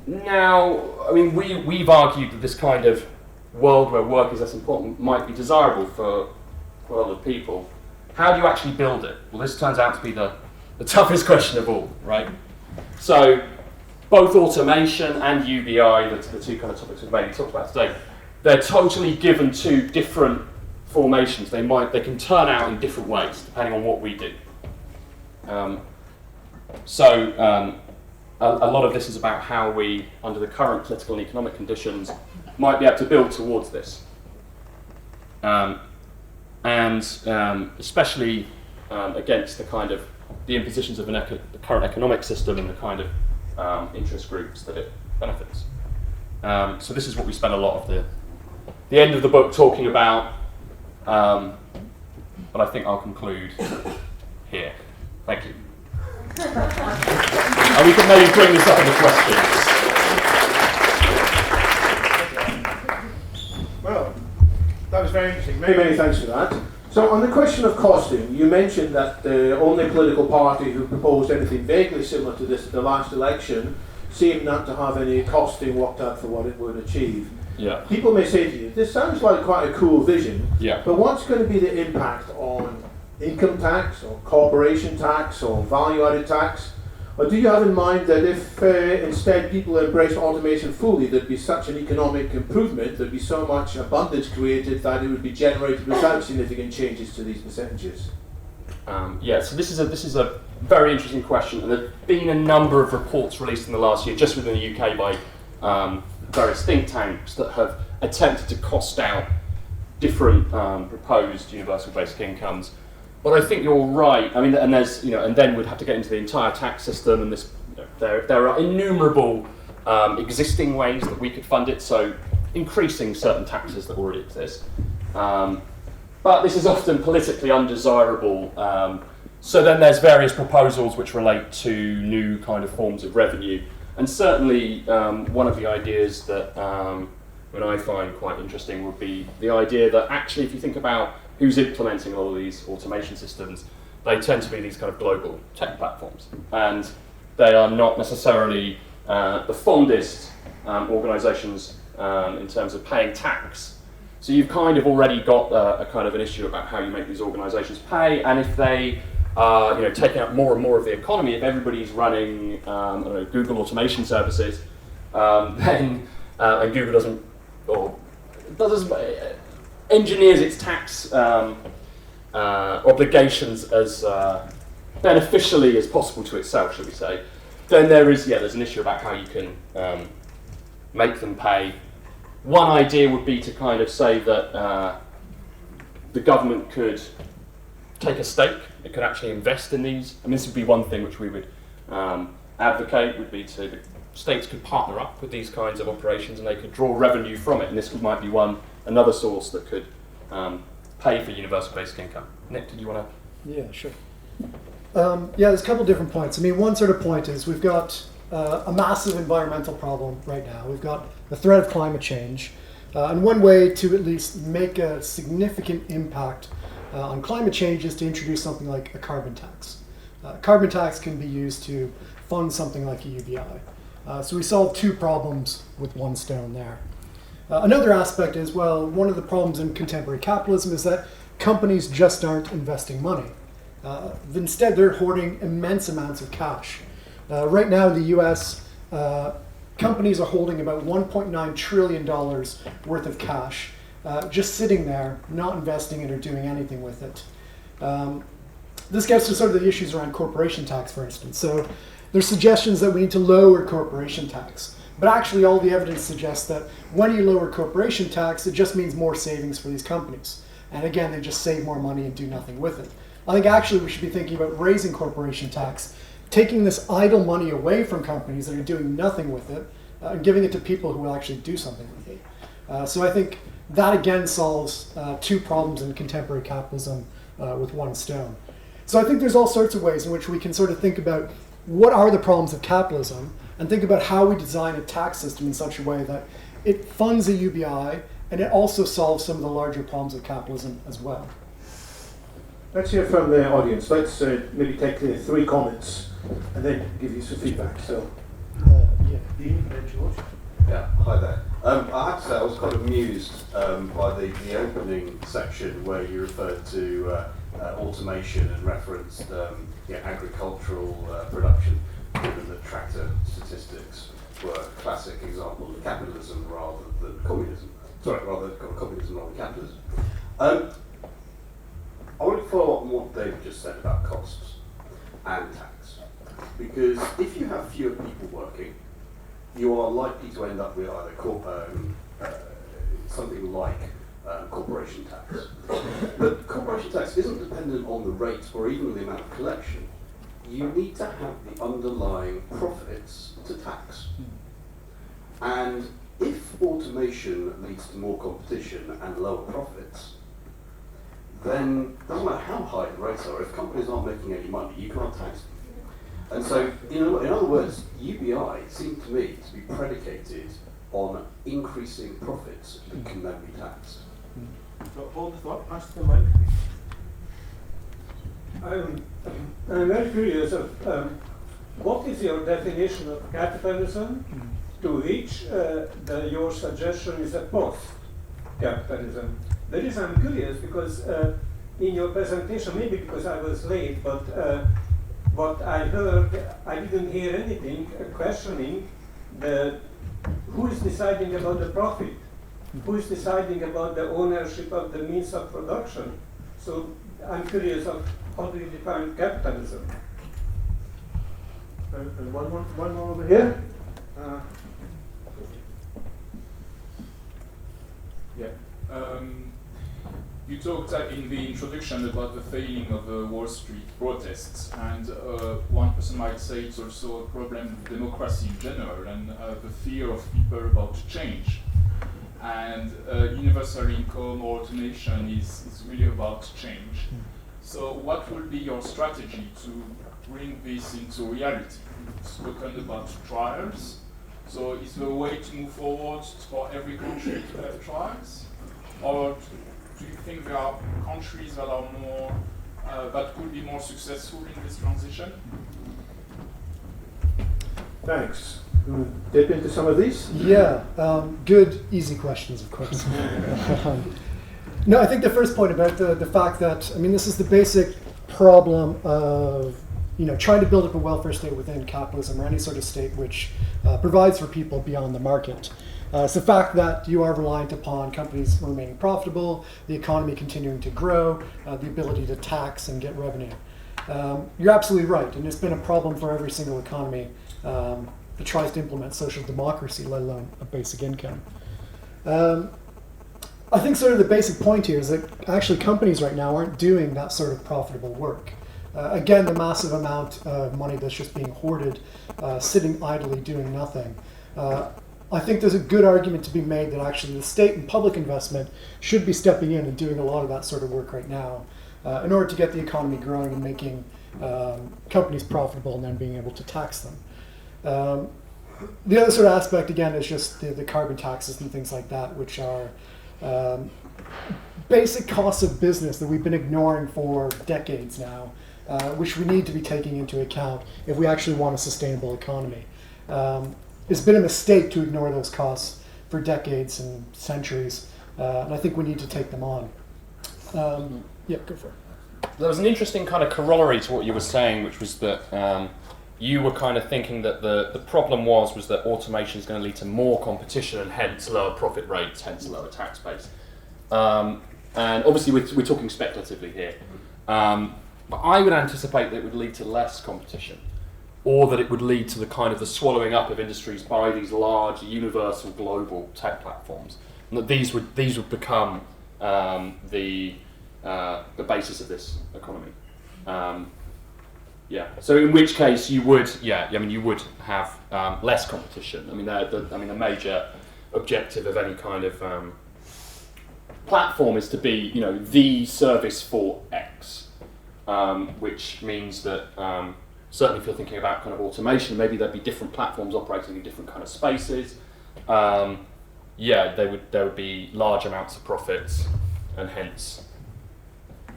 S3: Now, we've argued that this kind of world where work is less important might be desirable for a lot of people. How do you actually build it? Well, this turns out to be the toughest question of all, right? So, both automation and UBI, the two kind of topics we've mainly talked about today, they're totally given to different formations. They can turn out in different ways depending on what we do. A lot of this is about how we, under the current political and economic conditions, might be able to build towards this. Especially against the impositions of the current economic system and the kind of interest groups that it benefits. So this is what we spend a lot of the end of the book talking about, but I think I'll conclude here. Thank you. And we can maybe bring this up in the questions.
S1: Well, that was very interesting. Many, many thanks for that. So on the question of costing, you mentioned that the only political party who proposed anything vaguely similar to this at the last election seemed not to have any costing worked out for what it would achieve.
S3: Yeah.
S1: People may say to you, this sounds like quite a cool vision,
S3: Yeah.
S1: but what's going to be the impact on income tax or corporation tax or value-added tax? Or do you have in mind that if instead people embrace automation fully, there'd be such an economic improvement, there'd be so much abundance created that it would be generated without significant changes to these percentages?
S3: So this is a very interesting question, and there's been a number of reports released in the last year, just within the UK, by various think tanks that have attempted to cost out different proposed universal basic incomes. But I think you're right. I mean, and there's, and then we'd have to get into the entire tax system, and this, there are innumerable existing ways that we could fund it. So increasing certain taxes that already exist. But this is often politically undesirable. So then there's various proposals which relate to new kind of forms of revenue. And certainly one of the ideas that I find quite interesting would be the idea that actually, if you think about who's implementing all of these automation systems, they tend to be these kind of global tech platforms. And they are not necessarily the fondest organisations in terms of paying tax. So you've kind of already got a kind of an issue about how you make these organisations pay, and if they are taking out more and more of the economy, if everybody's running Google automation services, then and Google doesn't engineers its tax obligations as beneficially as possible to itself, should we say, then there's an issue about how you can make them pay. One idea would be to kind of say that the government could take a stake, it could actually invest in these. I mean, this would be one thing which we would advocate, would be the states could partner up with these kinds of operations and they could draw revenue from it, and this might be another source that could pay for universal basic income. Nick, did you want to?
S2: Yeah, sure. There's a couple different points. I mean, one sort of point is we've got a massive environmental problem right now. We've got the threat of climate change. And one way to at least make a significant impact on climate change is to introduce something like a carbon tax. Carbon tax can be used to fund something like a UBI. So we solve two problems with one stone there. Another aspect is, one of the problems in contemporary capitalism is that companies just aren't investing money. Instead, they're hoarding immense amounts of cash. Right now in the US, companies are holding about $1.9 trillion worth of cash, just sitting there, not investing it or doing anything with it. This gets to sort of the issues around corporation tax, for instance. So there's suggestions that we need to lower corporation tax. But actually all the evidence suggests that when you lower corporation tax, it just means more savings for these companies. And again, they just save more money and do nothing with it. I think actually we should be thinking about raising corporation tax, taking this idle money away from companies that are doing nothing with it, and giving it to people who will actually do something with it. So I think that again solves two problems in contemporary capitalism with one stone. So I think there's all sorts of ways in which we can sort of think about what are the problems of capitalism, and think about how we design a tax system in such a way that it funds a UBI and it also solves some of the larger problems of capitalism as well.
S1: Let's hear from the audience. Let's maybe take 3 comments and then give you some feedback. So, Dean, then George.
S4: Yeah, hi there. I have to say I was quite amused by the opening section where you referred to automation and referenced agricultural production, given the tractor statistics because if you have fewer people working, you are likely to end up with either something like corporation tax. But corporation tax isn't dependent on the rate or even the amount of collection. You need to have the underlying profits to tax. And if automation leads to more competition and lower profits, then it doesn't matter how high the rates are, if companies aren't making any money, you can't tax them. And so, in other words, UBI seemed to me to be predicated on increasing profits that can then be taxed.
S1: So hold the thought, pass the mic. I'm very curious of what is your definition of capitalism to which your suggestion is a post-capitalism. The reason I'm curious because in your presentation, maybe because I was late, but what I heard, I didn't hear anything questioning who is deciding about the profit, who is deciding about the ownership of the means of production. So I'm curious of how do you define capitalism? And one more over here.
S5: You talked in the introduction about the failing of the Wall Street protests, and one person might say it's also a problem of democracy in general, and the fear of people about change. And universal income or automation is really about change. So what will be your strategy to bring this into reality? You've spoken about trials. So is the way to move forward for every country to have trials? Or do you think there are countries that are more that could be more successful in this transition?
S1: Thanks. Dip into some of these?
S2: Yeah, good, easy questions, of course. No, I think the first point about the fact that, I mean, this is the basic problem of, trying to build up a welfare state within capitalism or any sort of state which provides for people beyond the market. It's the fact that you are reliant upon companies remaining profitable, the economy continuing to grow, the ability to tax and get revenue. You're absolutely right, and it's been a problem for every single economy that tries to implement social democracy, let alone a basic income. I think sort of the basic point here is that actually companies right now aren't doing that sort of profitable work. Again, the massive amount of money that's just being hoarded, sitting idly doing nothing. I think there's a good argument to be made that actually the state and public investment should be stepping in and doing a lot of that sort of work right now in order to get the economy growing and making companies profitable and then being able to tax them. The other sort of aspect, again, is just the carbon taxes and things like that, which are basic costs of business that we've been ignoring for decades now, which we need to be taking into account if we actually want a sustainable economy. It's been a mistake to ignore those costs for decades and centuries, and I think we need to take them on. Yeah, go for it.
S3: There was an interesting kind of corollary to what you were saying, which was that you were kind of thinking that the problem was that automation is going to lead to more competition and hence lower profit rates, hence lower tax base. And obviously we're talking speculatively here. But I would anticipate that it would lead to less competition, or that it would lead to the kind of the swallowing up of industries by these large, universal, global tech platforms, and that these would become the basis of this economy. So in which case you would, you would have less competition. I mean, the major objective of any kind of platform is to be, the service for X, which means that certainly if you're thinking about kind of automation, maybe there'd be different platforms operating in different kind of spaces. There would be large amounts of profits and hence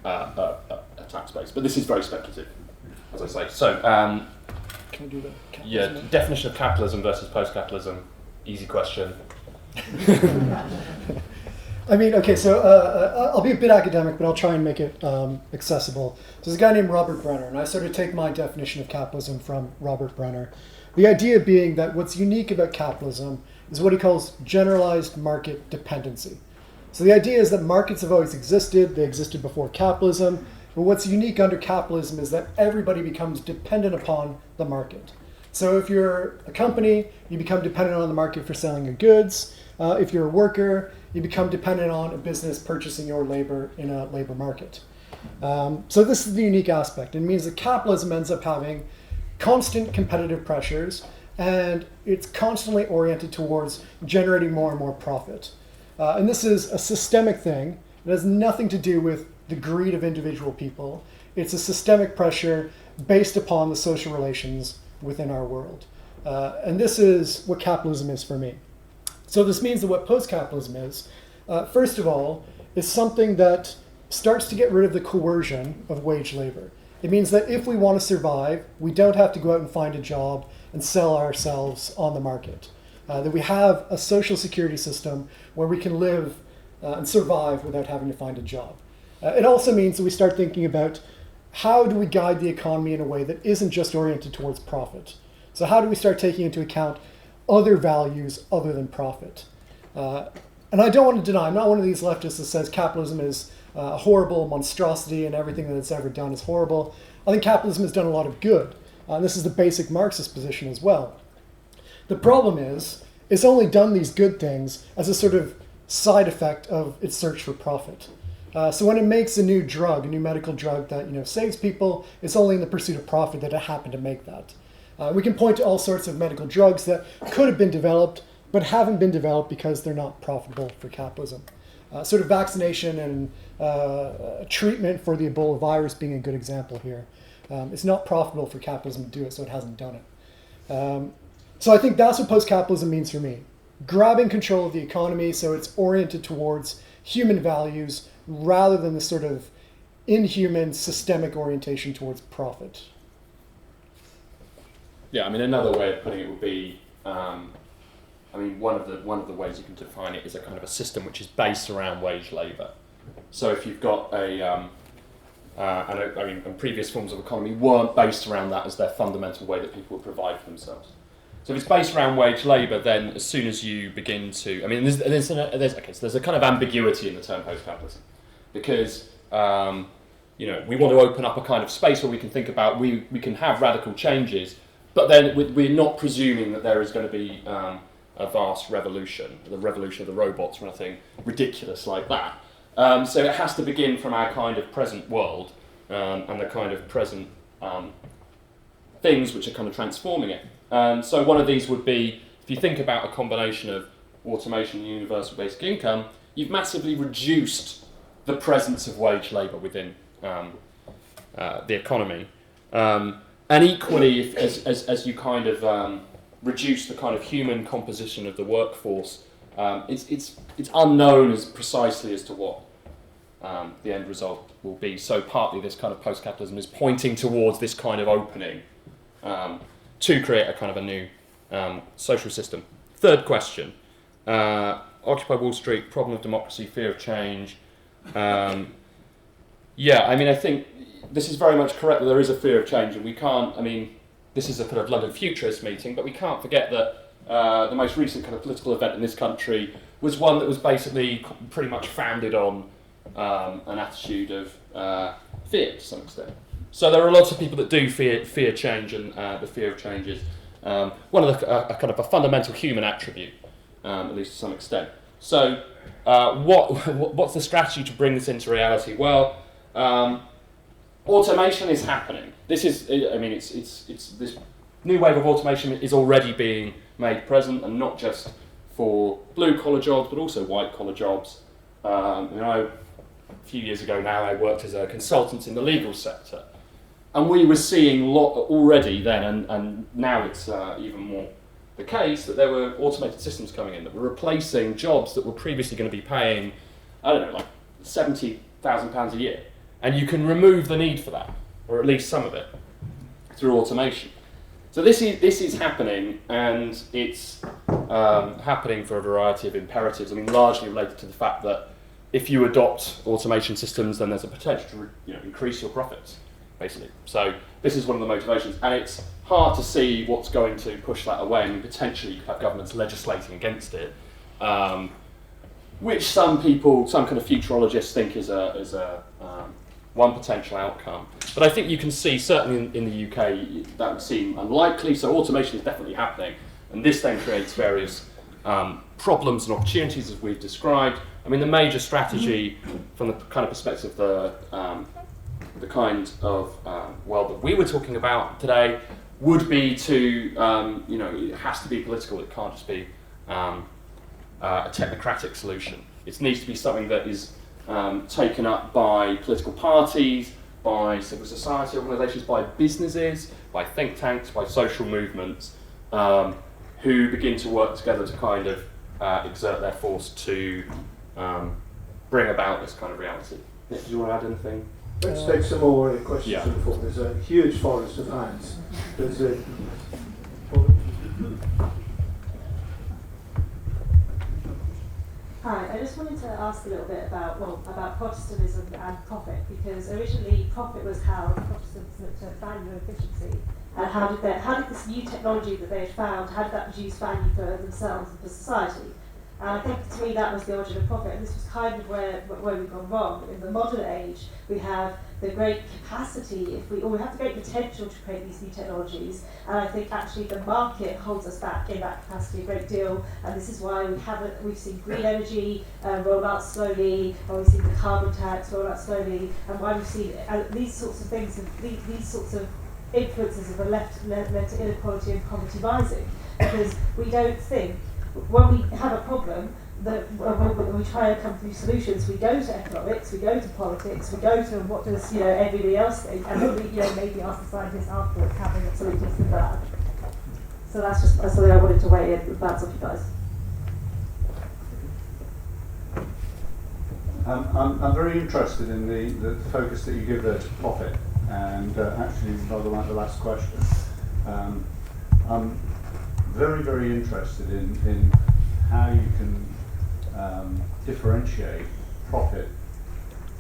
S3: a tax base. But this is very speculative, as I say. So,
S2: Can I do that?
S3: Definition of capitalism versus post-capitalism, easy question.
S2: I mean, okay, so I'll be a bit academic, but I'll try and make it accessible. So there's a guy named Robert Brenner, and I sort of take my definition of capitalism from Robert Brenner. The idea being that what's unique about capitalism is what he calls generalized market dependency. So the idea is that markets have always existed. They existed before capitalism, But what's unique under capitalism is that everybody becomes dependent upon the market. So if you're a company, you become dependent on the market for selling your goods. If you're a worker, you become dependent on a business purchasing your labor in a labor market. So this is the unique aspect. It means that capitalism ends up having constant competitive pressures, and it's constantly oriented towards generating more and more profit. And this is a systemic thing. It has nothing to do with the greed of individual people. It's a systemic pressure based upon the social relations within our world. And this is what capitalism is for me. So this means that what post-capitalism is, first of all, is something that starts to get rid of the coercion of wage labor. It means that if we want to survive, we don't have to go out and find a job and sell ourselves on the market. That we have a social security system where we can live and survive without having to find a job. It also means that we start thinking about how do we guide the economy in a way that isn't just oriented towards profit. So how do we start taking into account other values other than profit? And I don't want to deny, I'm not one of these leftists that says capitalism is a horrible monstrosity and everything that it's ever done is horrible. I think capitalism has done a lot of good. And this is the basic Marxist position as well. The problem is, it's only done these good things as a sort of side effect of its search for profit. So when it makes a new drug, a new medical drug that saves people, it's only in the pursuit of profit that it happened to make that. We can point to all sorts of medical drugs that could have been developed, but haven't been developed because they're not profitable for capitalism. Sort of vaccination and treatment for the Ebola virus being a good example here. It's not profitable for capitalism to do it, so it hasn't done it. So I think that's what post-capitalism means for me. Grabbing control of the economy so it's oriented towards human values rather than the sort of inhuman systemic orientation towards profit.
S3: Yeah, I mean, another way of putting it would be, one of the ways you can define it is a kind of a system which is based around wage labour. So if you've got and previous forms of economy weren't based around that as their fundamental way that people would provide for themselves. So if it's based around wage labour, then as soon as you begin to, there's a kind of ambiguity in the term post-capitalism, because we want to open up a kind of space where we can think about we can have radical changes, but then we're not presuming that there is going to be a vast revolution, the revolution of the robots or anything ridiculous like that. So it has to begin from our kind of present world and the kind of present things which are kind of transforming it. So one of these would be, if you think about a combination of automation and universal basic income, you've massively reduced the presence of wage labour within the economy. And equally, as you kind of reduce the kind of human composition of the workforce, it's unknown as precisely as to what the end result will be. So partly this kind of post-capitalism is pointing towards this kind of opening to create a kind of a new social system. Third question, Occupy Wall Street, problem of democracy, fear of change. I think this is very much correct that there is a fear of change, and we can't, this is a kind of London Futurists meeting, but we can't forget that the most recent kind of political event in this country was one that was basically pretty much founded on an attitude of fear to some extent. So there are lots of people that do fear change, and the fear of change is one of the kind of a fundamental human attribute, at least to some extent. So what's the strategy to bring this into reality? Well, automation is happening. This is, it's this new wave of automation is already being made present, and not just for blue-collar jobs, but also white-collar jobs. A few years ago now, I worked as a consultant in the legal sector, and we were seeing already then, and now it's even more the case, that there were automated systems coming in that were replacing jobs that were previously going to be paying, like £70,000 a year. And you can remove the need for that, or at least some of it, through automation. So this is happening, and it's happening for a variety of imperatives. Largely related to the fact that if you adopt automation systems, then there's a potential to increase your profits, basically. So this is one of the motivations, and it's hard to see what's going to push that away. Potentially you could have governments legislating against it, which some kind of futurologists think is a one potential outcome. But I think you can see, certainly in the UK, that would seem unlikely, so automation is definitely happening, and this then creates various problems and opportunities as we've described. I mean, the major strategy from the kind of perspective of the kind of world that we were talking about today would be to, it has to be political, it can't just be a technocratic solution. It needs to be something that is taken up by political parties, by civil society organisations, by businesses, by think tanks, by social movements, who begin to work together to kind of exert their force to bring about this kind of reality. Nick, do you want to add anything?
S1: Let's take some more questions
S3: Yeah.
S1: from the floor. There's a huge forest of hands. There's a...
S6: Hi, I just wanted to ask a little bit about Protestantism and profit, because originally profit was how Protestants looked at value and efficiency, and how did this new technology that they had found, how did that produce value for themselves and for society? And I think to me that was the origin of profit, and this was kind of where we've gone wrong. In the modern age, we have the great capacity, we have the great potential to create these new technologies, and I think actually the market holds us back in that capacity a great deal, and this is why we've seen green energy roll out slowly, or we've seen the carbon tax roll out slowly, and why we've seen these sorts of things, these sorts of influences have led to inequality and poverty rising, because we don't think, when we have a problem, when we try to come through solutions, we go to economics, we go to politics, we go to what does everybody else think, and then we maybe ask the scientists afterwards having a solution to that. So that's just something I wanted to weigh in, bounce off you guys.
S7: I'm very interested in the focus that you give there to profit, and actually rather like the last question. I'm very, very interested in how you can differentiate profit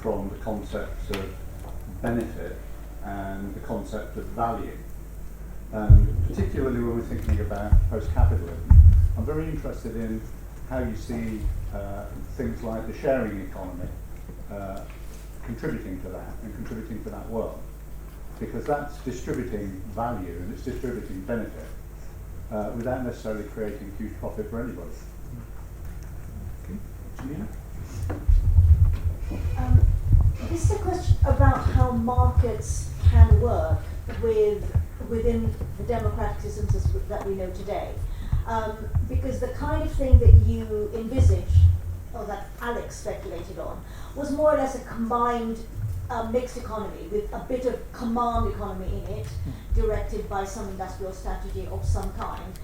S7: from the concept of benefit and the concept of value. And particularly when we're thinking about post-capitalism, I'm very interested in how you see things like the sharing economy contributing to that and contributing to that world. Because that's distributing value and it's distributing benefit without necessarily creating huge profit for anybody.
S8: This is a question about how markets can work within the democratic systems that we know today. Because the kind of thing that you envisage, or that Alex speculated on, was more or less a combined mixed economy with a bit of command economy in it, directed by some industrial strategy of some kind,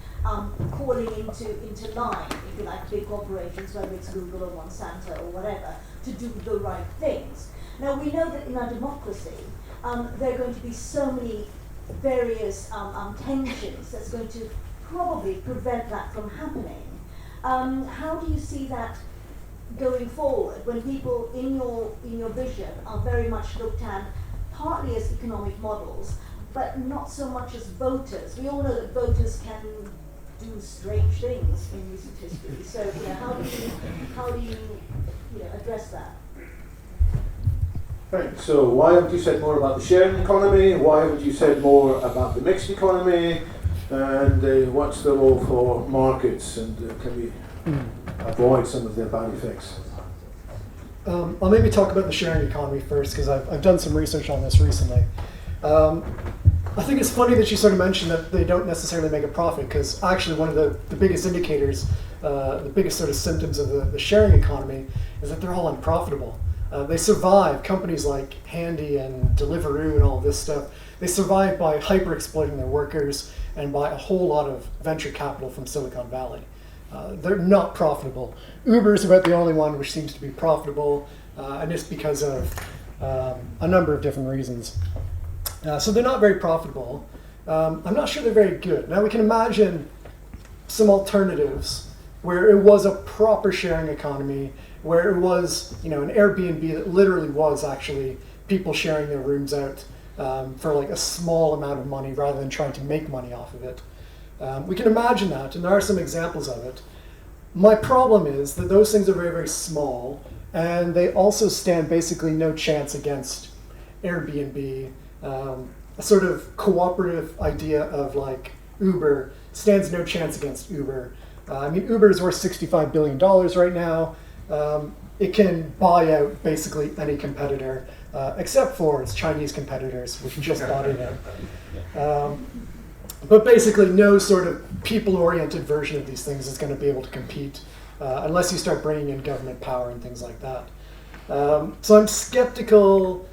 S8: calling into line, if you like, big corporations, whether it's Google or Monsanto or whatever, to do the right things. Now we know that in our democracy, there are going to be so many various tensions that's going to probably prevent that from happening. How do you see that going forward, when people in your vision are very much looked at partly as economic models, but not so much as voters? We all know that voters can do strange things in recent history. So how do you address that?
S1: Right, so why haven't you said more about the sharing economy? Why haven't you said more about the mixed economy? And what's the role for markets? And can we avoid some of their bad effects?
S2: I'll maybe talk about the sharing economy first, because I've done some research on this recently. I think it's funny that you sort of mentioned that they don't necessarily make a profit, because actually one of the biggest indicators, the biggest sort of symptoms of the sharing economy is that they're all unprofitable. They survive, companies like Handy and Deliveroo and all this stuff, they survive by hyper-exploiting their workers and by a whole lot of venture capital from Silicon Valley. They're not profitable. Uber is about the only one which seems to be profitable, and it's because of a number of different reasons. So they're not very profitable. I'm not sure they're very good. Now we can imagine some alternatives where it was a proper sharing economy, where it was an Airbnb that literally was actually people sharing their rooms out for like a small amount of money rather than trying to make money off of it. We can imagine that, and there are some examples of it. My problem is that those things are very, very small, and they also stand basically no chance against Airbnb, a sort of cooperative idea of like Uber stands no chance against Uber. I mean, Uber is worth $65 billion right now. It can buy out basically any competitor, except for its Chinese competitors, which just bought it out. But basically, no sort of people-oriented version of these things is going to be able to compete unless you start bringing in government power and things like that. So I'm skeptical.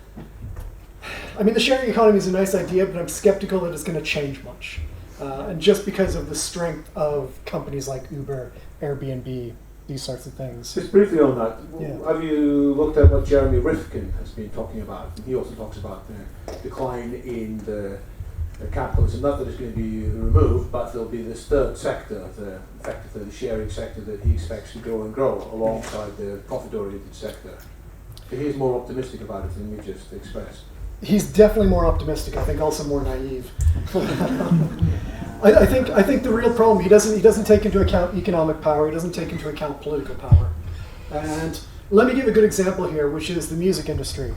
S2: I mean, the sharing economy is a nice idea, but I'm skeptical that it's going to change much. And just because of the strength of companies like Uber, Airbnb, these sorts of things.
S1: Just briefly on that,
S2: Yeah.
S1: have you looked at what Jeremy Rifkin has been talking about? He also talks about the decline in the capitalism, not that it's going to be removed, but there'll be this third sector, effectively the sharing sector that he expects to grow and grow alongside the profit-oriented sector. So he's more optimistic about it than you just expressed.
S2: He's definitely more optimistic. I think also more naive. I think the real problem, he doesn't take into account economic power. He doesn't take into account political power. And let me give a good example here, which is the music industry.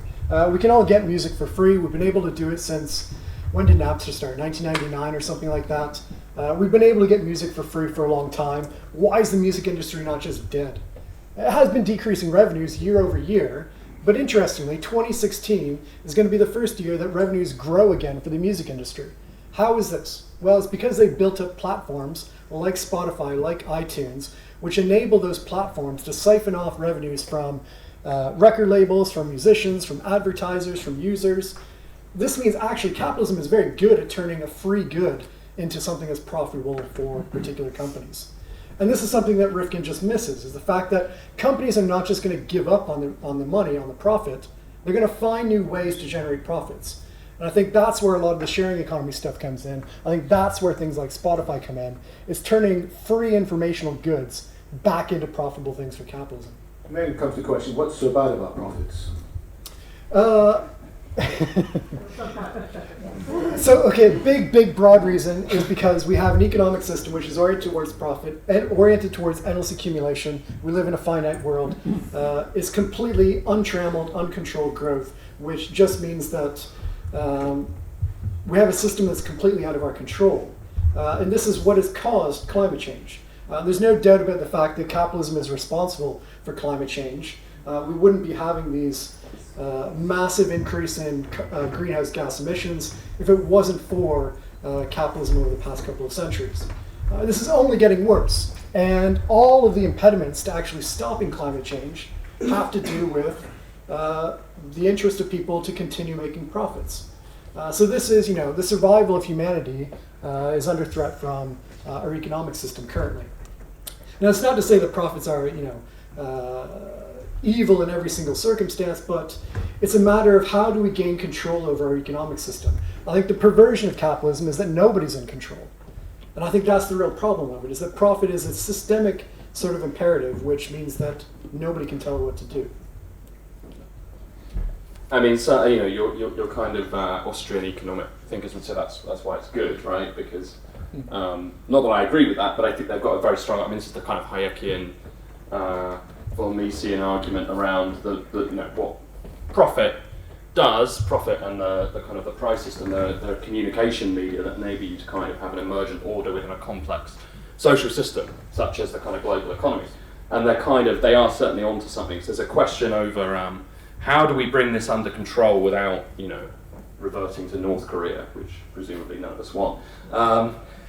S2: We can all get music for free. We've been able to do it since, when did Napster start? 1999 or something like that. We've been able to get music for free for a long time. Why is the music industry not just dead? It has been decreasing revenues year over year. But interestingly, 2016 is going to be the first year that revenues grow again for the music industry. How is this? Well, it's because they built up platforms like Spotify, like iTunes, which enable those platforms to siphon off revenues from record labels, from musicians, from advertisers, from users. This means actually capitalism is very good at turning a free good into something that's profitable for particular companies. And this is something that Rifkin just misses, is the fact that companies are not just going to give up on the money, on the profit. They're going to find new ways to generate profits. And I think that's where a lot of the sharing economy stuff comes in. I think that's where things like Spotify come in, is turning free informational goods back into profitable things for capitalism.
S1: And then comes the question, what's so bad about profits?
S2: So, okay, big, broad reason is because we have an economic system which is oriented towards profit and oriented towards endless accumulation. We live in a finite world. It's completely untrammeled, uncontrolled growth, which just means that we have a system that's completely out of our control. And this is what has caused climate change. There's no doubt about the fact that capitalism is responsible for climate change. We wouldn't be having these massive increase in greenhouse gas emissions if it wasn't for capitalism over the past couple of centuries. This is only getting worse, and all of the impediments to actually stopping climate change have to do with the interest of people to continue making profits. So this is, the survival of humanity is under threat from our economic system currently. Now, it's not to say that profits are, evil in every single circumstance, but it's a matter of how do we gain control over our economic system. I think the perversion of capitalism is that nobody's in control. And I think that's the real problem of it, is that profit is a systemic sort of imperative, which means that nobody can tell it what to do.
S3: I mean, so you're kind of Austrian economic thinkers would say that's why it's good, right? Because not that I agree with that, but I think they've got a very strong. I mean, this is the kind of Hayekian, von Misesian argument around the what profit does, profit and the kind of the price system, the communication media that enable you to kind of have an emergent order within a complex social system, such as the kind of global economies. And they are certainly onto something. So there's a question over how do we bring this under control without, reverting to North Korea, which presumably none of us want.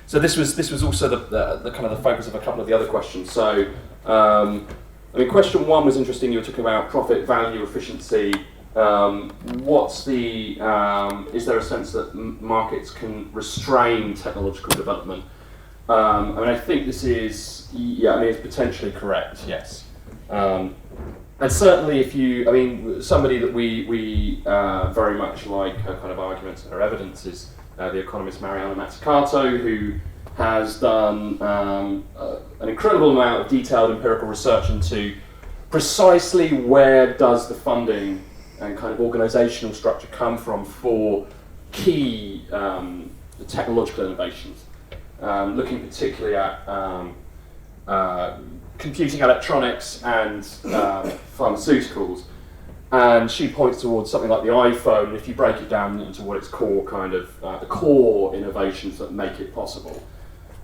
S3: So this was also the kind of the focus of a couple of the other questions. So question one was interesting. You were talking about profit, value, efficiency. What's the is there a sense that markets can restrain technological development? I think this is it's potentially correct. Yes. And certainly, somebody that we very much like her kind of arguments and her evidence is the economist Mariana Mazzucato, who has done an incredible amount of detailed empirical research into precisely where does the funding and kind of organizational structure come from for key technological innovations, looking particularly at computing electronics and pharmaceuticals. And she points towards something like the iPhone. If you break it down into what its core the core innovations that make it possible,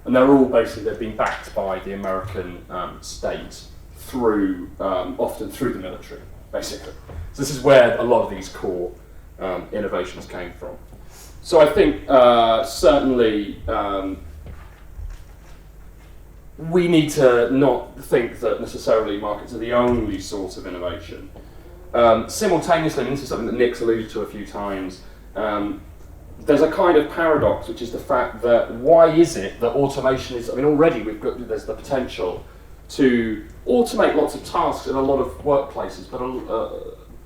S3: and they're all basically they've been backed by the American state through often through the military, basically. So this is where a lot of these core innovations came from. So I think certainly we need to not think that necessarily markets are the only source of innovation. Simultaneously, and this is something that Nick's alluded to a few times, there's a kind of paradox, which is the fact that why is it that automation is, I mean, already there's the potential to automate lots of tasks in a lot of workplaces, but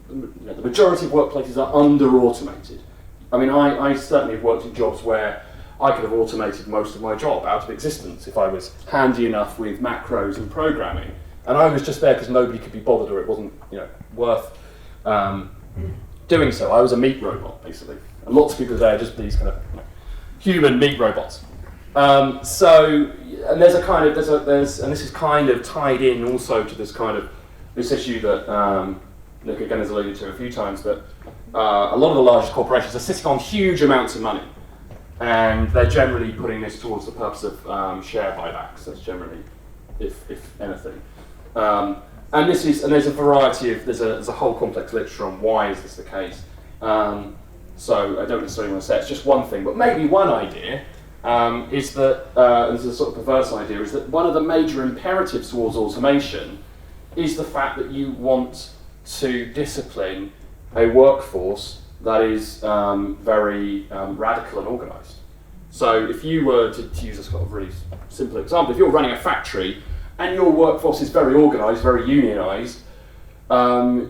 S3: the majority of workplaces are under-automated. I mean, I certainly have worked in jobs where I could have automated most of my job out of existence if I was handy enough with macros and programming. And I was just there because nobody could be bothered, or it wasn't, worth doing so. I was a meat robot, basically. And lots of people are there, just these kind of human meat robots. And there's a kind of and this is kind of tied in also to this issue that Nick again has alluded to a few times, that a lot of the largest corporations are sitting on huge amounts of money, and they're generally putting this towards the purpose of share buybacks. That's generally, if anything. And there's a variety of there's a whole complex literature on why is this the case. So I don't necessarily want to say it's just one thing, but maybe one idea is that this is a sort of perverse idea, is that one of the major imperatives towards automation is the fact that you want to discipline a workforce that is very radical and organised. So if you were to use a sort of really simple example, if you're running a factory and your workforce is very organised, very unionised,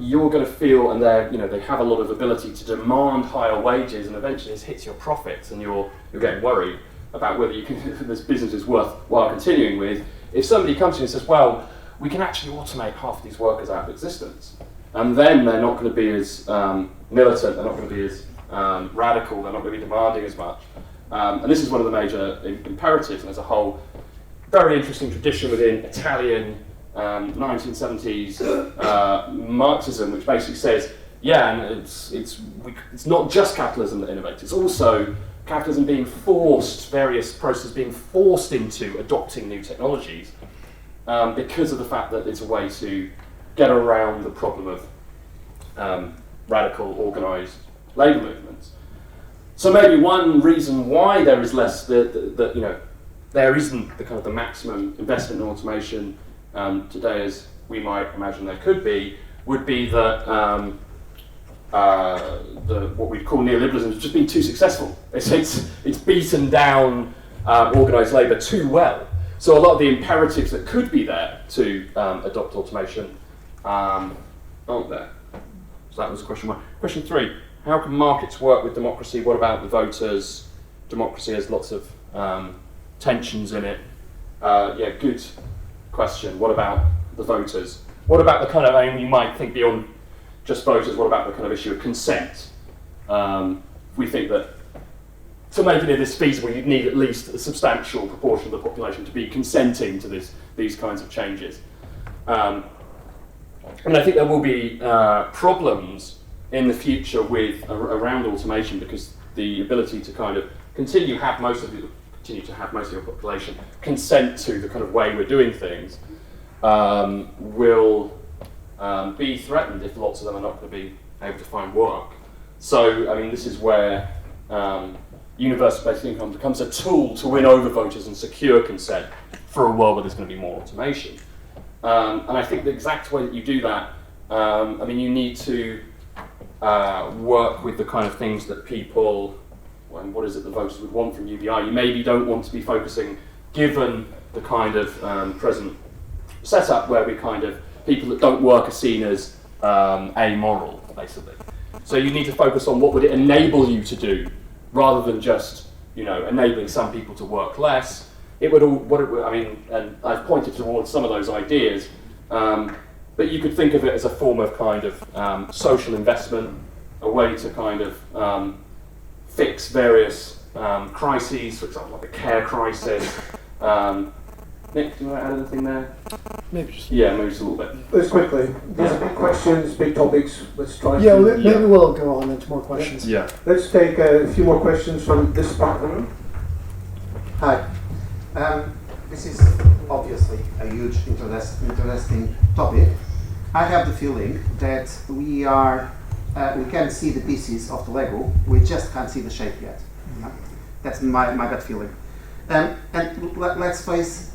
S3: you're going to feel, and they have a lot of ability to demand higher wages, and eventually this hits your profits, and you're getting worried about whether this business is worthwhile continuing with. If somebody comes to you and says, well, we can actually automate half of these workers out of existence, and then they're not going to be as militant, they're not going to be as radical, they're not going to be demanding as much. And this is one of the major imperatives, and there's a whole very interesting tradition within Italian 1970s Marxism, which basically says, and it's not just capitalism that innovates, it's also capitalism being forced, various processes being forced into adopting new technologies because of the fact that it's a way to get around the problem of radical organised labour movements. So maybe one reason why there is less, there isn't the kind of the maximum investment in automation today as we might imagine there could be, would be that what we'd call neoliberalism has just been too successful. It's beaten down organised labour too well. So a lot of the imperatives that could be there to adopt automation aren't there. So that was question one. Question three, how can markets work with democracy? What about the voters? Democracy has lots of tensions in it. Good question. What about the voters? What about the kind of, you might think beyond just voters, what about the kind of issue of consent? We think that to make any of this feasible, you'd need at least a substantial proportion of the population to be consenting to these kinds of changes. And I think there will be problems in the future around automation, because the ability to kind of continue to have most of your population consent to the kind of way we're doing things will be threatened if lots of them are not going to be able to find work. So, this is where universal basic income becomes a tool to win over voters and secure consent for a world where there's going to be more automation. And I think the exact way that you do that, you need to work with the kind of things that people, what is it the voters would want from UBI? You maybe don't want to be focusing, given the kind of present setup where we kind of, people that don't work are seen as amoral, basically. So you need to focus on what would it enable you to do, rather than just, enabling some people to work less. And I've pointed towards some of those ideas, but you could think of it as a form of kind of social investment, a way to kind of fix various crises, for example, like a care crisis. Nick, do you want to add anything there?
S2: Maybe just.
S3: Yeah, maybe just a little bit.
S1: Let's quickly. These are big questions, big topics. Let's try.
S2: Yeah,
S1: to,
S2: maybe we'll go on into more questions.
S3: Yeah.
S1: Let's take a few more questions from this part of the room.
S9: Hi. This is obviously a huge, interesting topic. I have the feeling that we can see the pieces of the Lego, we just can't see the shape yet. That's my gut feeling. And let's face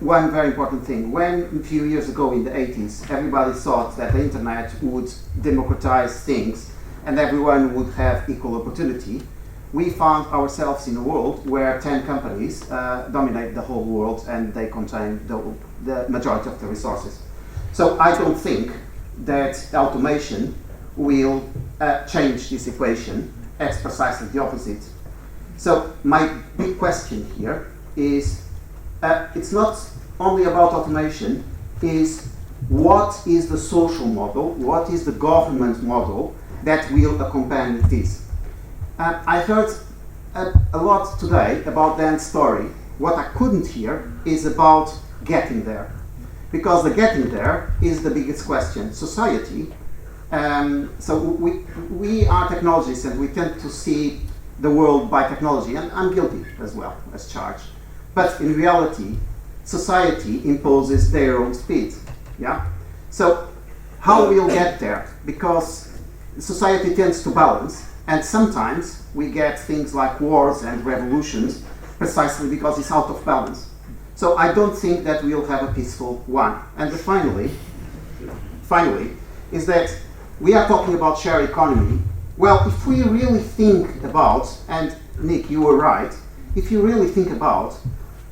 S9: one very important thing. When a few years ago in the 80s, everybody thought that the internet would democratize things and everyone would have equal opportunity, we found ourselves in a world where 10 companies dominate the whole world and they contain the majority of the resources. So I don't think that automation will change this equation. It's precisely the opposite. So my big question here is, it's not only about automation, is what is the social model, what is the government model that will accompany this? I heard a lot today about Dan's story. What I couldn't hear is about getting there. Because the getting there is the biggest question. Society, so we are technologists and we tend to see the world by technology, and I'm guilty as well as charged. But in reality, society imposes their own speed. Yeah. So how we'll get there? Because society tends to balance, and sometimes we get things like wars and revolutions precisely because it's out of balance. So I don't think that we'll have a peaceful one. And finally, is that we are talking about shared economy. Well, if we really think about, and Nick, you were right, if you really think about,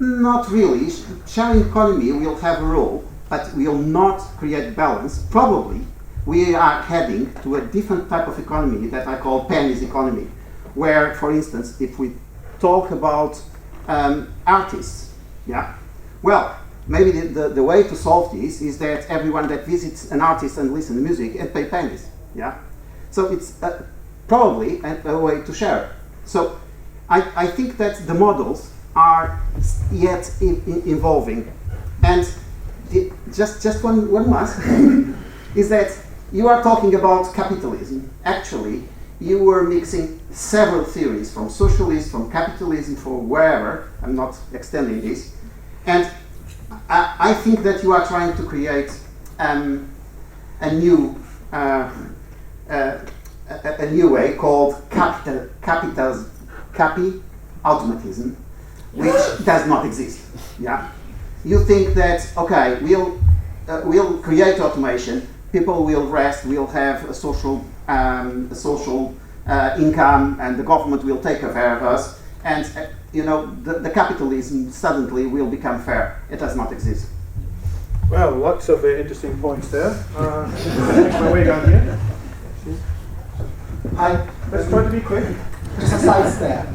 S9: not really, sharing economy will have a role, but will not create balance. Probably we are heading to a different type of economy that I call pennies economy, where, for instance, if we talk about artists, yeah, well, maybe the way to solve this is that everyone that visits an artist and listens to music and pay pennies, yeah. So it's probably a way to share. So I think that the models are yet evolving, and just one must is that you are talking about capitalism. Actually, you were mixing several theories from socialism, from capitalism, from wherever. I'm not extending this, and I think that you are trying to create a new way called automatism, which does not exist. Yeah, you think that okay, we'll create automation, people will rest, we'll have a social income, and the government will take care of us, and the capitalism suddenly will become fair. It does not exist.
S1: Well, lots of interesting points there. Make my way down here. Let's try to be quick.
S10: Just a side step.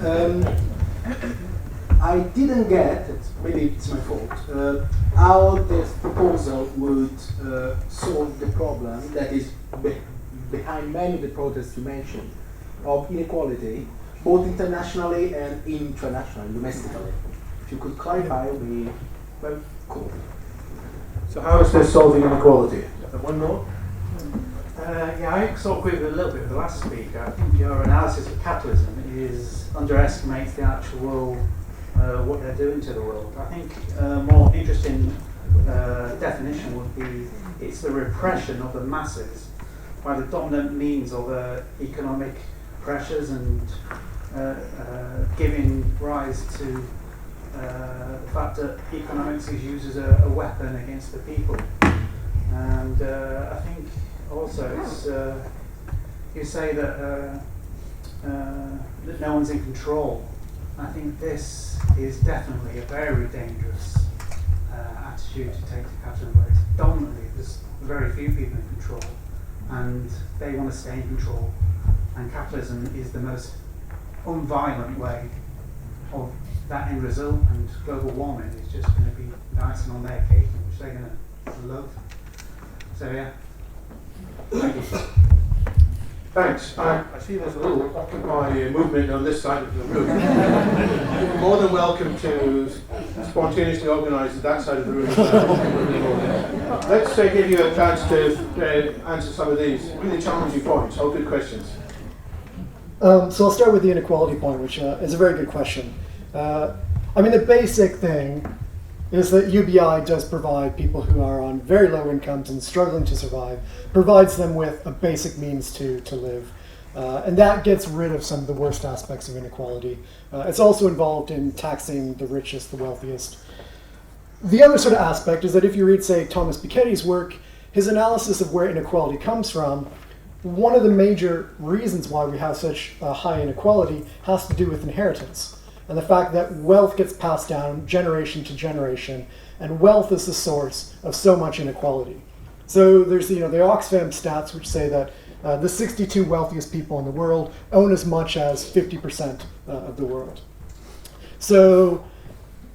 S10: I didn't get, maybe it's my fault, how this proposal would solve the problem that is behind many of the protests you mentioned of inequality, both internationally and internationally, domestically. If you could clarify, it would be well cool.
S1: So how is this solving inequality? One more?
S11: Yeah, I sort of agree with a little bit with the last speaker. I think your analysis of capitalism underestimates the actual what they're doing to the world. I think a more interesting definition would be it's the repression of the masses by the dominant means of economic pressures and giving rise to the fact that economics is used as a weapon against the people. And I think also it's, you say that no one's in control. I think this is definitely a very dangerous attitude to take to capitalism, where it's dominantly there's very few people in control and they want to stay in control, and capitalism is the most unviolent way of that end result, and global warming is just going to be the icing on their cake, which they're going to love. So yeah. Thank you.
S1: Thanks. I see there's a little Occupy movement on this side of the room. You're more than welcome to spontaneously organise that side of the room as well. Let's give you a chance to answer some of these really challenging points. All good questions.
S2: So I'll start with the inequality point, which is a very good question. I mean, the basic thing is that UBI does provide people who are on very low incomes and struggling to survive, provides them with a basic means to live. And that gets rid of some of the worst aspects of inequality. It's also involved in taxing the richest, the wealthiest. The other sort of aspect is that if you read, say, Thomas Piketty's work, his analysis of where inequality comes from, one of the major reasons why we have such high inequality has to do with inheritance. And the fact that wealth gets passed down generation to generation, and wealth is the source of so much inequality. So there's the Oxfam stats which say that the 62 wealthiest people in the world own as much as 50% of the world. So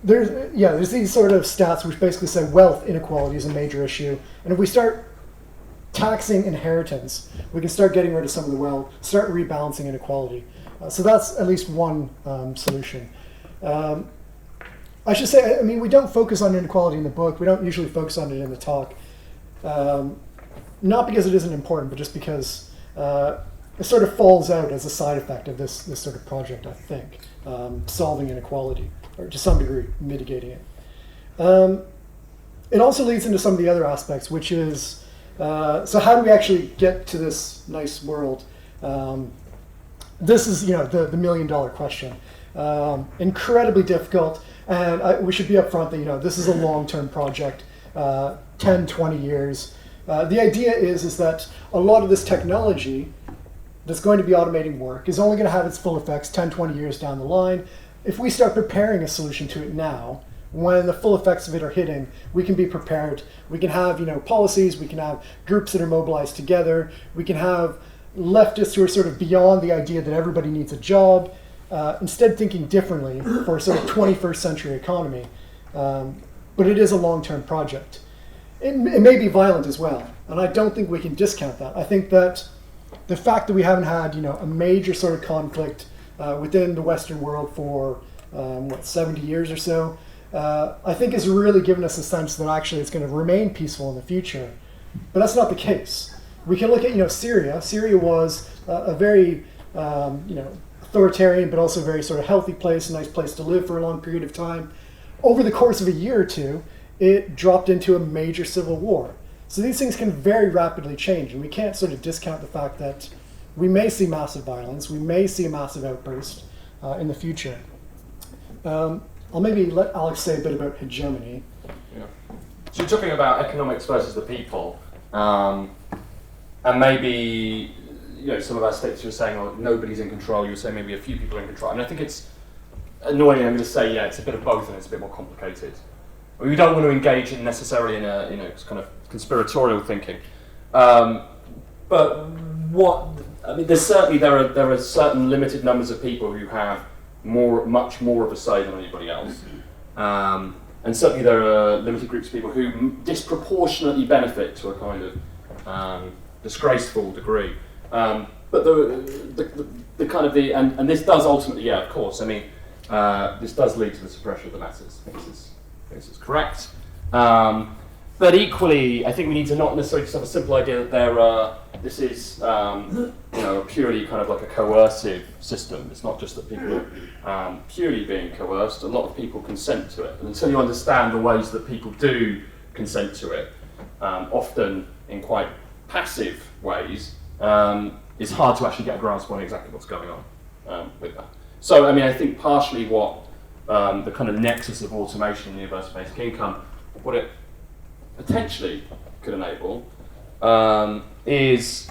S2: there's these sort of stats which basically say wealth inequality is a major issue, and if we start taxing inheritance, we can start getting rid of some of the wealth, start rebalancing inequality. So that's at least one solution. I should say, I mean, we don't focus on inequality in the book. We don't usually focus on it in the talk. Not because it isn't important, but just because it sort of falls out as a side effect of this sort of project, I think, solving inequality, or to some degree, mitigating it. It also leads into some of the other aspects, which is, so how do we actually get to this nice world? This is, the million-dollar question. Incredibly difficult, and we should be upfront that, this is a long-term project, 10, 20 years. The idea is that a lot of this technology that's going to be automating work is only going to have its full effects 10, 20 years down the line. If we start preparing a solution to it now, when the full effects of it are hitting, we can be prepared. We can have, policies, we can have groups that are mobilized together, we can have leftists who are sort of beyond the idea that everybody needs a job, instead thinking differently for a sort of 21st century economy. But it is a long-term project. It may be violent as well, and I don't think we can discount that. I think that the fact that we haven't had, a major sort of conflict within the Western world for 70 years or so, I think has really given us a sense that actually it's going to remain peaceful in the future. But that's not the case. We can look at, Syria. Syria was a very, authoritarian, but also very sort of healthy place, a nice place to live for a long period of time. Over the course of a year or two, it dropped into a major civil war. So these things can very rapidly change, and we can't sort of discount the fact that we may see massive violence, we may see a massive outburst in the future. I'll maybe let Alex say a bit about hegemony.
S3: Yeah. So you're talking about economics versus the people. And maybe, some of our states you're saying, oh, nobody's in control. You were saying maybe a few people are in control. And I think it's annoying. I'm going to say, it's a bit of both, and it's a bit more complicated. We don't want to engage in necessarily in a kind of conspiratorial thinking. But there are certain limited numbers of people who have much more of a say than anybody else. And certainly there are limited groups of people who disproportionately benefit to a kind of disgraceful degree, but the kind of and this does ultimately, of course. I mean, this does lead to the suppression of the masses. I think this is correct. But equally, I think we need to not necessarily just have a simple idea that this is purely kind of like a coercive system. It's not just that people are purely being coerced. A lot of people consent to it, and until you understand the ways that people do consent to it, often in quite passive ways, it's hard to actually get a grasp on exactly what's going on with that. So, I think partially what the kind of nexus of automation and universal basic income, what it potentially could enable, is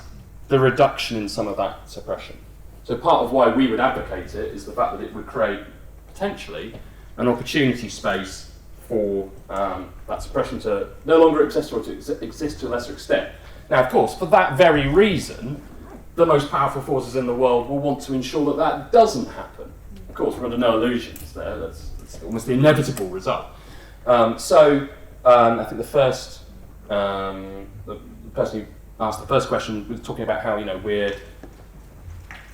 S3: the reduction in some of that suppression. So part of why we would advocate it is the fact that it would create, potentially, an opportunity space for that suppression to no longer exist, or to exist to a lesser extent. Now, of course, for that very reason, the most powerful forces in the world will want to ensure that that doesn't happen. Of course, we're under no illusions there. That's almost the inevitable result. I think the person who asked the first question was talking about how we're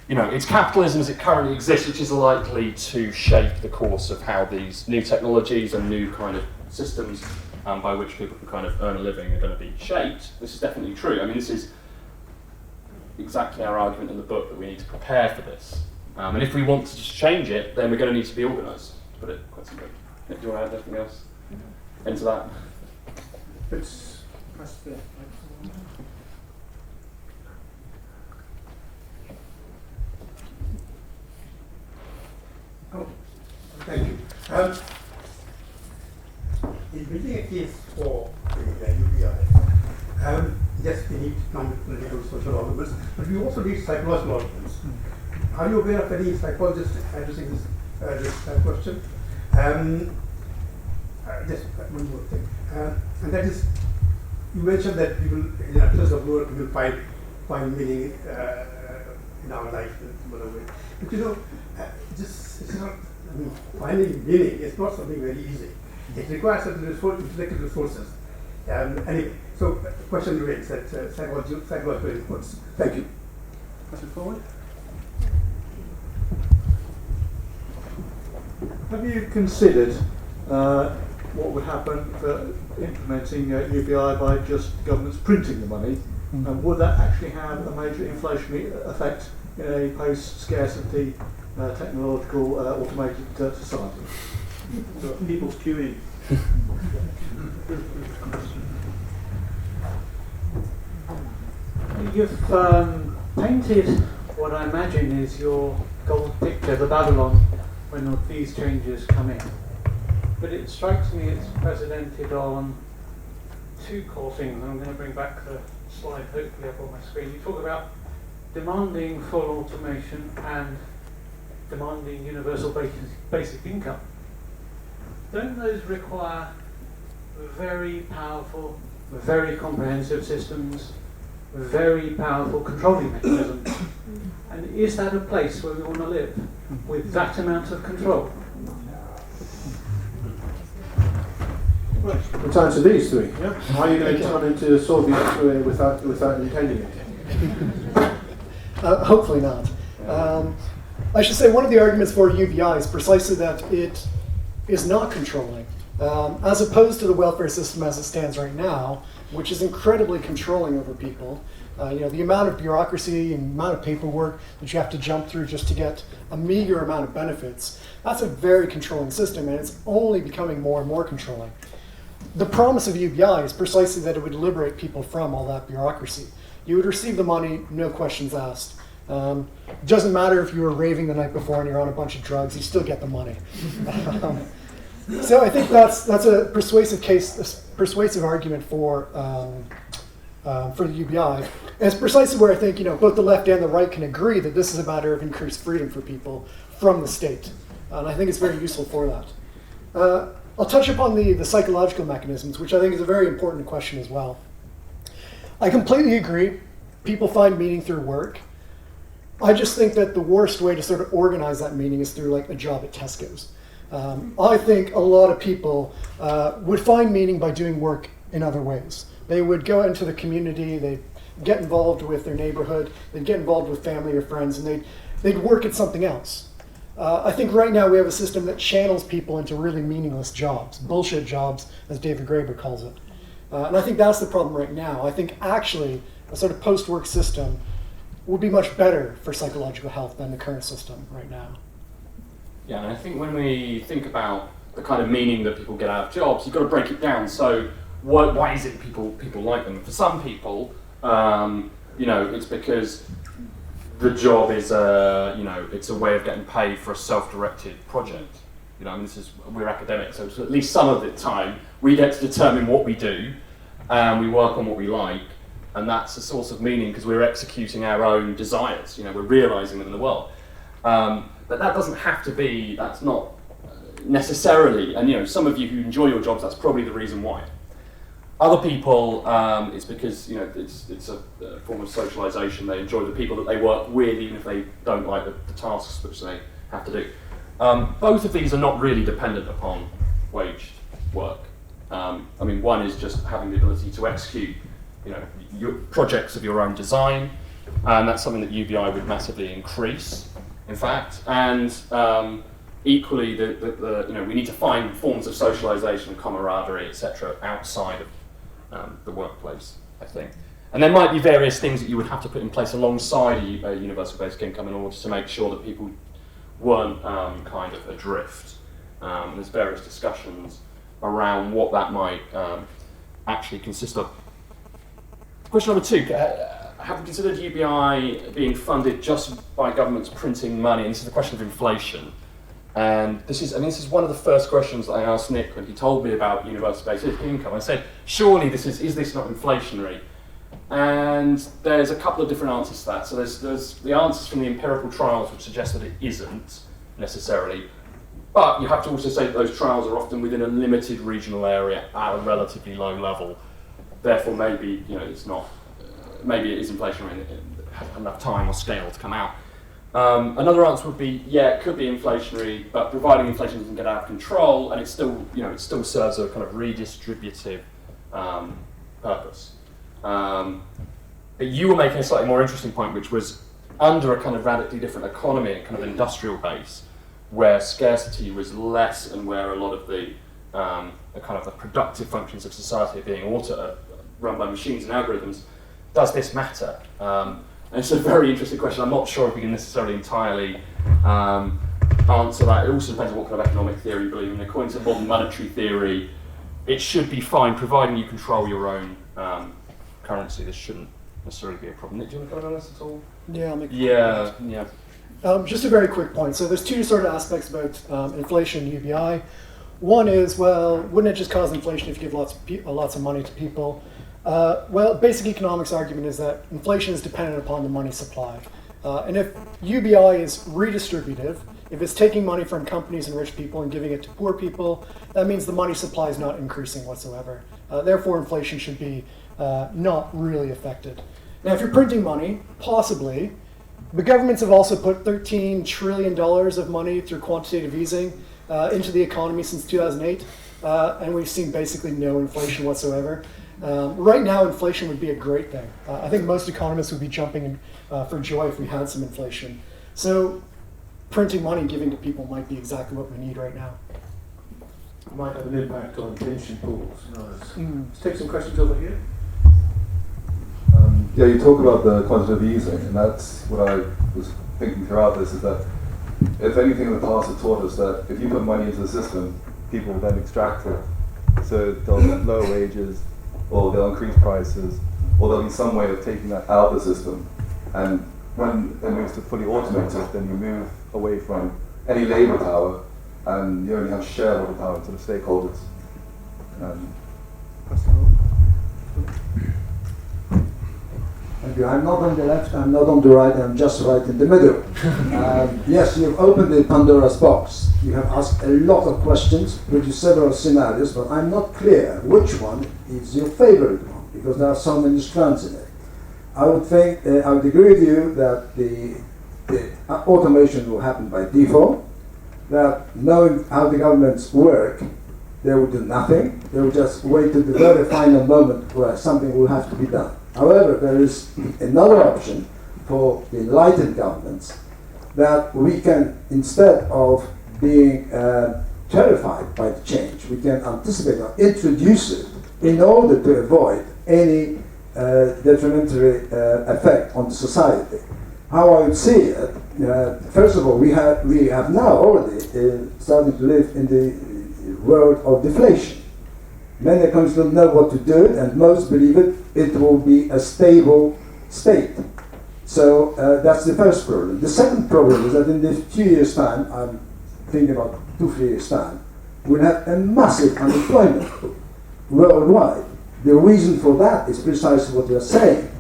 S3: it's capitalism as it currently exists, which is likely to shape the course of how these new technologies and new kind of systems by which people can kind of earn a living are going to be shaped. This is definitely true. I mean, this is exactly our argument in the book, that we need to prepare for this. And if we want to just change it, then we're going to need to be organised, to put it quite simply. Do you want to add anything else into that?
S10: It's
S12: Oh, thank you. In building a case for the UBI, yes, we need economic, political, social arguments, but we also need psychological arguments. Are you aware of any psychologists addressing this question? Just one more thing, and that is, you mentioned that we will, in the absence of work, we will find meaning in our life in whatever way. But it's not, finding meaning is not something very easy. It requires certain intellectual resources. Anyway, so the question remains that psychological inputs. Thank you. Question forward.
S13: Have you considered what would happen for implementing UBI by just governments printing the money? And would that actually have a major inflationary effect in a post-scarcity, technological, automated society?
S10: So people's queuing.
S11: You've painted what I imagine is your gold picture, the Babylon, when these changes come in. But it strikes me it's precedented on two core things. I'm going to bring back the slide hopefully up on my screen. You talk about demanding full automation and demanding universal basic income. Don't those require very powerful, very comprehensive systems, very powerful controlling mechanisms? And is that a place where we want to live with that amount of control?
S1: Let's answer these three. Yeah? How are you going to turn into a Soviet without intending it?
S2: Hopefully not. I should say one of the arguments for UBI is precisely that it is not controlling, as opposed to the welfare system as it stands right now, which is incredibly controlling over people. The amount of bureaucracy and amount of paperwork that you have to jump through just to get a meager amount of benefits, that's a very controlling system, and it's only becoming more and more controlling. The promise of UBI is precisely that it would liberate people from all that bureaucracy. You would receive the money, no questions asked. It doesn't matter if you were raving the night before and you're on a bunch of drugs, you still get the money. So I think that's a persuasive argument for the UBI. And it's precisely where I think both the left and the right can agree that this is a matter of increased freedom for people from the state. And I think it's very useful for that. I'll touch upon the psychological mechanisms, which I think is a very important question as well. I completely agree. People find meaning through work. I just think that the worst way to sort of organize that meaning is through like a job at Tesco's. I think a lot of people would find meaning by doing work in other ways. They would go into the community, they'd get involved with their neighborhood, they'd get involved with family or friends, and they'd work at something else. I think right now we have a system that channels people into really meaningless jobs, bullshit jobs, as David Graeber calls it. And I think that's the problem right now. I think actually a sort of post-work system would be much better for psychological health than the current system right now.
S3: Yeah, and I think when we think about the kind of meaning that people get out of jobs, you've got to break it down. So why is it people like them? For some people, it's because the job is it's a way of getting paid for a self-directed project. We're academics, so at least some of the time we get to determine what we do, and we work on what we like, and that's a source of meaning because we're executing our own desires. We're realizing them in the world. But that doesn't have to be. That's not necessarily. And some of you who enjoy your jobs, that's probably the reason why. Other people, it's because it's a form of socialization. They enjoy the people that they work with, even if they don't like the tasks which they have to do. Both of these are not really dependent upon waged work. One is just having the ability to execute, your projects of your own design, and that's something that UBI would massively increase, in fact. And equally, we need to find forms of socialisation and camaraderie, etc., outside of the workplace, I think. And there might be various things that you would have to put in place alongside a universal basic income in order to make sure that people weren't kind of adrift. There's various discussions around what that might actually consist of. Question number 2, have you considered UBI being funded just by governments printing money? And this is the question of inflation. And this is one of the first questions that I asked Nick when he told me about universal basic income. I said, surely is this not inflationary? And there's a couple of different answers to that. So there's the answers from the empirical trials which suggest that it isn't necessarily. But you have to also say that those trials are often within a limited regional area at a relatively low level. Therefore, maybe it's not. Maybe it is inflationary and it has enough time or scale to come out. Another answer would be, yeah, it could be inflationary, but providing inflation doesn't get out of control, and it still serves a kind of redistributive purpose. But you were making a slightly more interesting point, which was under a kind of radically different economy and kind of industrial base, where scarcity was less and where a lot of the kind of the productive functions of society are being run by machines and algorithms. Does this matter? And it's a very interesting question. I'm not sure if we can necessarily entirely answer that. It also depends on what kind of economic theory you believe in. According to modern monetary theory, it should be fine, providing you control your own currency. This shouldn't necessarily be a problem. Nick, do you want to comment on this at all?
S2: Yeah, I'll make
S3: Just
S2: a very quick point. So there's two sort of aspects about inflation and UBI. One is, well, wouldn't it just cause inflation if you give lots of money to people? Well, basic economics argument is that inflation is dependent upon the money supply. And if UBI is redistributive, if it's taking money from companies and rich people and giving it to poor people, that means the money supply is not increasing whatsoever. Therefore, inflation should be not really affected. Now, if you're printing money, possibly, the governments have also put $13 trillion of money through quantitative easing into the economy since 2008, and we've seen basically no inflation whatsoever. Right now, inflation would be a great thing. I think most economists would be jumping for joy if we had some inflation. So printing money and giving to people might be exactly what we need right now.
S1: It might have an impact on pension pools. Let's take some questions over here.
S14: Yeah, you talk about the quantitative easing, and that's what I was thinking throughout this, is that if anything in the past had taught us that if you put money into the system, people will then extract it. So they'll lower wages, or they'll increase prices, or there'll be some way of taking that out of the system. And when it moves to fully automated, then you move away from any labour power, and you only have shareholder power to the stakeholders.
S15: Thank you. I'm not on the left, I'm not on the right, I'm just right in the middle. Yes, you've opened the Pandora's box. You have asked a lot of questions, produced several scenarios, but I'm not clear which one is your favorite one, because there are so many strands in it. I would agree with you that the automation will happen by default, that knowing how the governments work, they will do nothing. They will just wait to the very final moment where something will have to be done. However, there is another option for the enlightened governments, that we can, instead of being terrified by the change, we can anticipate or introduce it in order to avoid any detrimental effect on the society. How I would see it, first of all, we have now already started to live in the world of deflation. Many economists don't know what to do, and most believe it will be a stable state. So that's the first problem. The second problem is that in a few years' time, I'm thinking about 2-3 years' time, we'll have a massive unemployment worldwide. The reason for that is precisely what you're saying.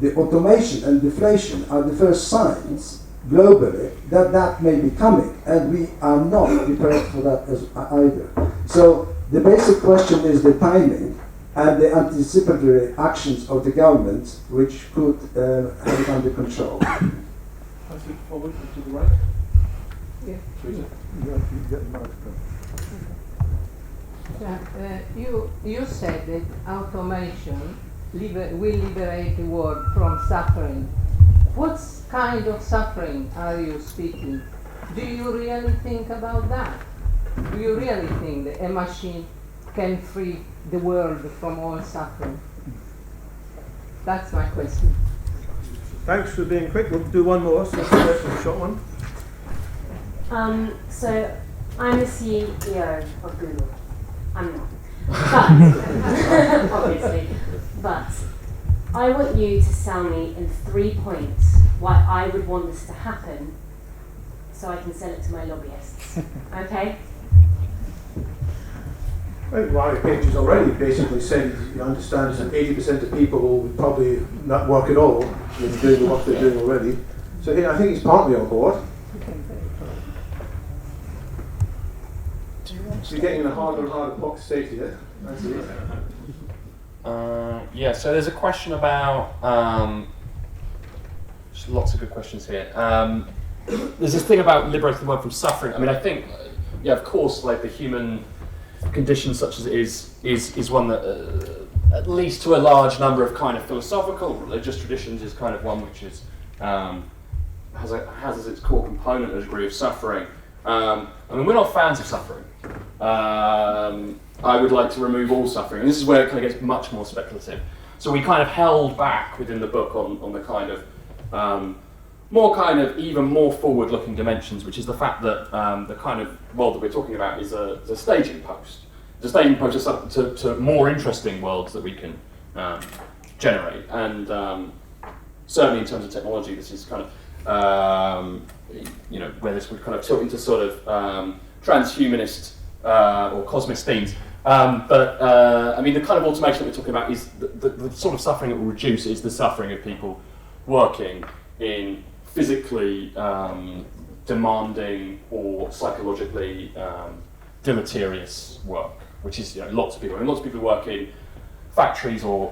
S15: The automation and deflation are the first signs globally that may be coming, and we are not prepared for that either. So the basic question is the timing and the anticipatory actions of the government, which could have it under control.
S1: I think forward to the right.
S16: Yeah. You said that automation will liberate the world from suffering. what kind of suffering are you speaking? Do you really think about that? Do you really think that a machine can free the world from all suffering? That's my question.
S10: Thanks for being quick. We'll do one more, so that's a short one.
S17: So I'm the CEO of Google. I'm not. But, obviously. But I want you to sell me in 3 points why I would want this to happen so I can sell it to my lobbyists. Okay?
S10: Well, my pitch has already basically said he understands that 80% of people will probably not work at all in doing the work they're doing already. So I think he's partly on board. You're getting a harder and harder box to say to you. That's it.
S3: Yeah, so there's a question about, there's lots of good questions here. There's this thing about liberating the world from suffering. I mean, I think, yeah, of course, like the human condition such as it is one that, at least to a large number of kind of philosophical, religious traditions, is kind of one which is, has as its core component a degree of suffering. I mean, we're not fans of suffering. I would like to remove all suffering, and this is where it kind of gets much more speculative. So we kind of held back within the book on the kind of more kind of even more forward-looking dimensions, which is the fact that the kind of world that we're talking about is a staging post. It's a staging post to more interesting worlds that we can generate, and certainly in terms of technology, this is kind of where this would kind of tilt into sort of transhumanist or cosmist themes. I mean, the kind of automation that we're talking about is the sort of suffering it will reduce is the suffering of people working in physically demanding or psychologically deleterious work, which is lots of people. I mean, lots of people who work in factories or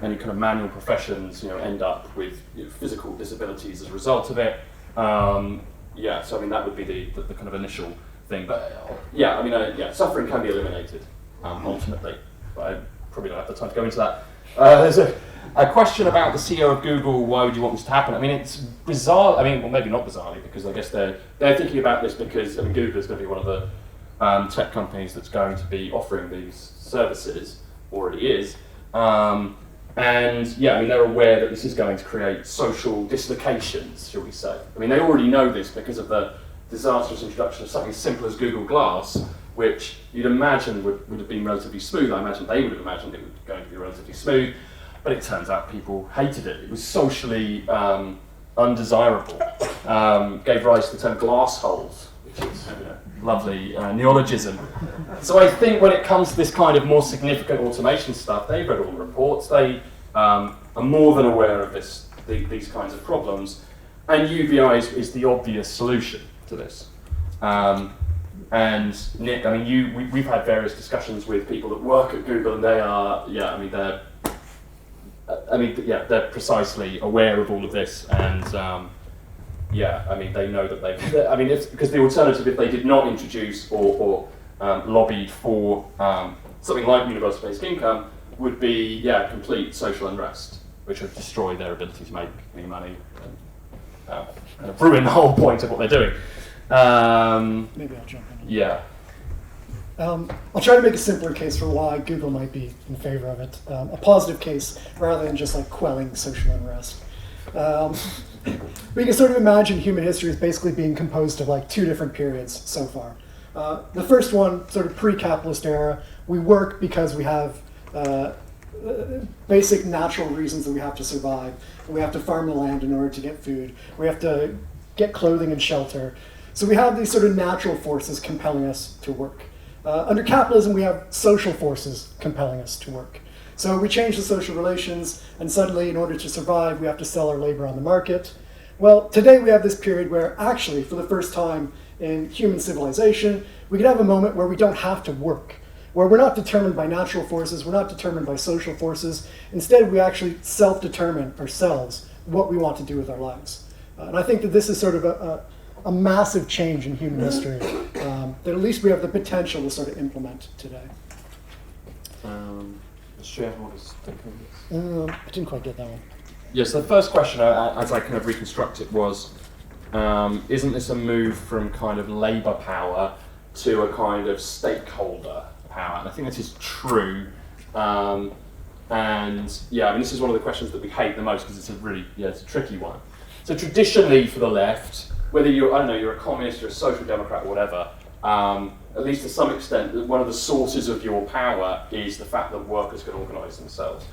S3: any kind of manual professions, end up with physical disabilities as a result of it. Yeah, so I mean that would be the kind of initial thing. But yeah, I mean, suffering can be eliminated ultimately. But I probably don't have the time to go into that. There's a question about the CEO of Google. Why would you want this to happen? I mean, it's bizarre. I mean, well, maybe not bizarrely, because I guess they're thinking about this because Google is going to be one of the tech companies that's going to be offering these services. Already is. And yeah, I mean, they're aware that this is going to create social dislocations, shall we say. I mean, they already know this because of the disastrous introduction of something as simple as Google Glass, which you'd imagine would have been relatively smooth. I imagine they would have imagined it was going to be relatively smooth, but it turns out people hated it. It was socially undesirable. Gave rise to the term glass holes, which is lovely neologism. So I think when it comes to this kind of more significant automation stuff, they've read all the reports, they are more than aware of these kinds of problems, and UBI is the obvious solution to this. And Nick, I mean, we've had various discussions with people that work at Google, and they are, they're precisely aware of all of this, and yeah, I mean, they know that I mean, because the alternative, if they did not introduce or lobbied for something like universal basic income, would be, complete social unrest, which would destroy their ability to make any money and kind of ruin the whole point of what they're doing.
S2: Maybe I'll jump in.
S3: Yeah.
S2: I'll try to make a simpler case for why Google might be in favor of it. A positive case, rather than just like quelling social unrest. We can sort of imagine human history as basically being composed of like two different periods so far. The first one, sort of pre-capitalist era, we work because we have basic natural reasons that we have to survive. We have to farm the land in order to get food. We have to get clothing and shelter. So we have these sort of natural forces compelling us to work. Under capitalism, we have social forces compelling us to work. So we change the social relations, and suddenly, in order to survive, we have to sell our labor on the market. Well, today we have this period where actually, for the first time in human civilization, we can have a moment where we don't have to work, where we're not determined by natural forces, we're not determined by social forces. Instead, we actually self-determine ourselves what we want to do with our lives. And I think that this is sort of a massive change in human history that at least we have the potential to sort of implement today.
S3: I didn't quite get that one. Yes, the first question, as I kind of reconstruct it, was, isn't this a move from kind of labour power to a kind of stakeholder power? And I think that is true. And yeah, I mean, this is one of the questions that we hate the most because it's a really, it's a tricky one. So traditionally for the left, whether you're, I don't know, you're a communist, you're a social democrat or whatever, at least to some extent, one of the sources of your power is the fact that workers can organise themselves.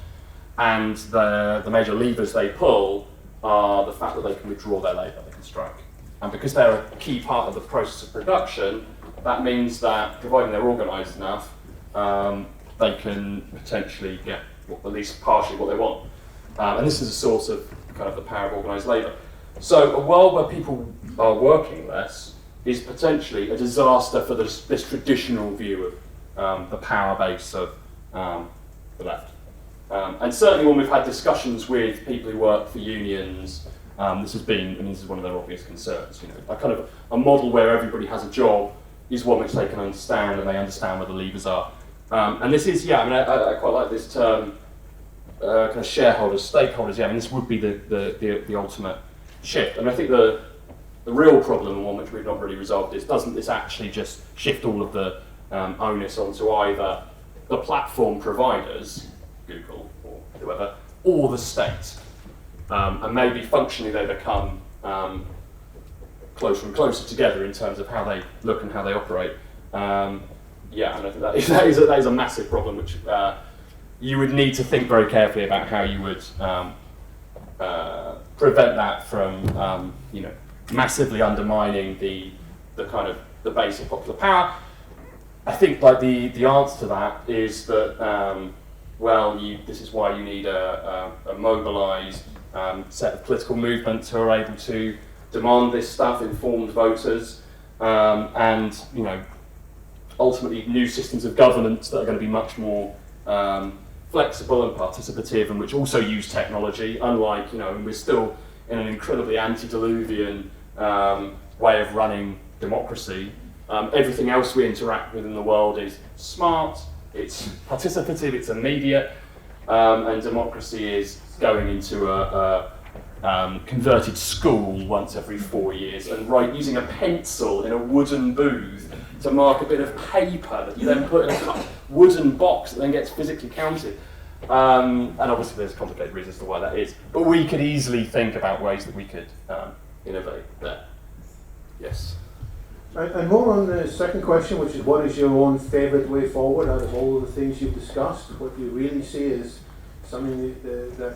S3: And the major levers they pull are the fact that they can withdraw their labour, they can strike. And because they're a key part of the process of production, that means that, providing they're organised enough, they can potentially get at least partially what they want. And this is a source of kind of the power of organised labour. So a world where people are working less is potentially a disaster for this traditional view of the power base of the left. And certainly when we've had discussions with people who work for unions, this has been, and this is one of their obvious concerns, a kind of a model where everybody has a job is one which they can understand and they understand where the levers are. And this is, I quite like this term, kind of shareholders, stakeholders. I mean, this would be the ultimate shift. And I think the real problem, and one which we've not really resolved, is doesn't this actually just shift all of the onus onto either the platform providers, Google or whoever, or the state? And maybe functionally they become closer and closer together in terms of how they look and how they operate. And I think that is a massive problem which you would need to think very carefully about how you would prevent that from massively undermining the kind of the base of popular power. I think the answer to that is that this is why you need a mobilised set of political movements who are able to demand this stuff, informed voters, and ultimately new systems of governance that are going to be much more flexible and participative, and which also use technology, unlike, we're still in an incredibly antediluvian way of running democracy. Everything else we interact with in the world is smart, it's participative, it's immediate, and democracy is going into a converted school once every 4 years and using a pencil in a wooden booth to mark a bit of paper that you then put in a wooden box that then gets physically counted. And obviously there's complicated reasons to why that is. But we could easily think about ways that we could innovate there. Yes.
S1: And more on the second question, which is what is your own favourite way forward out of all of the things you've discussed? What do you really see as something that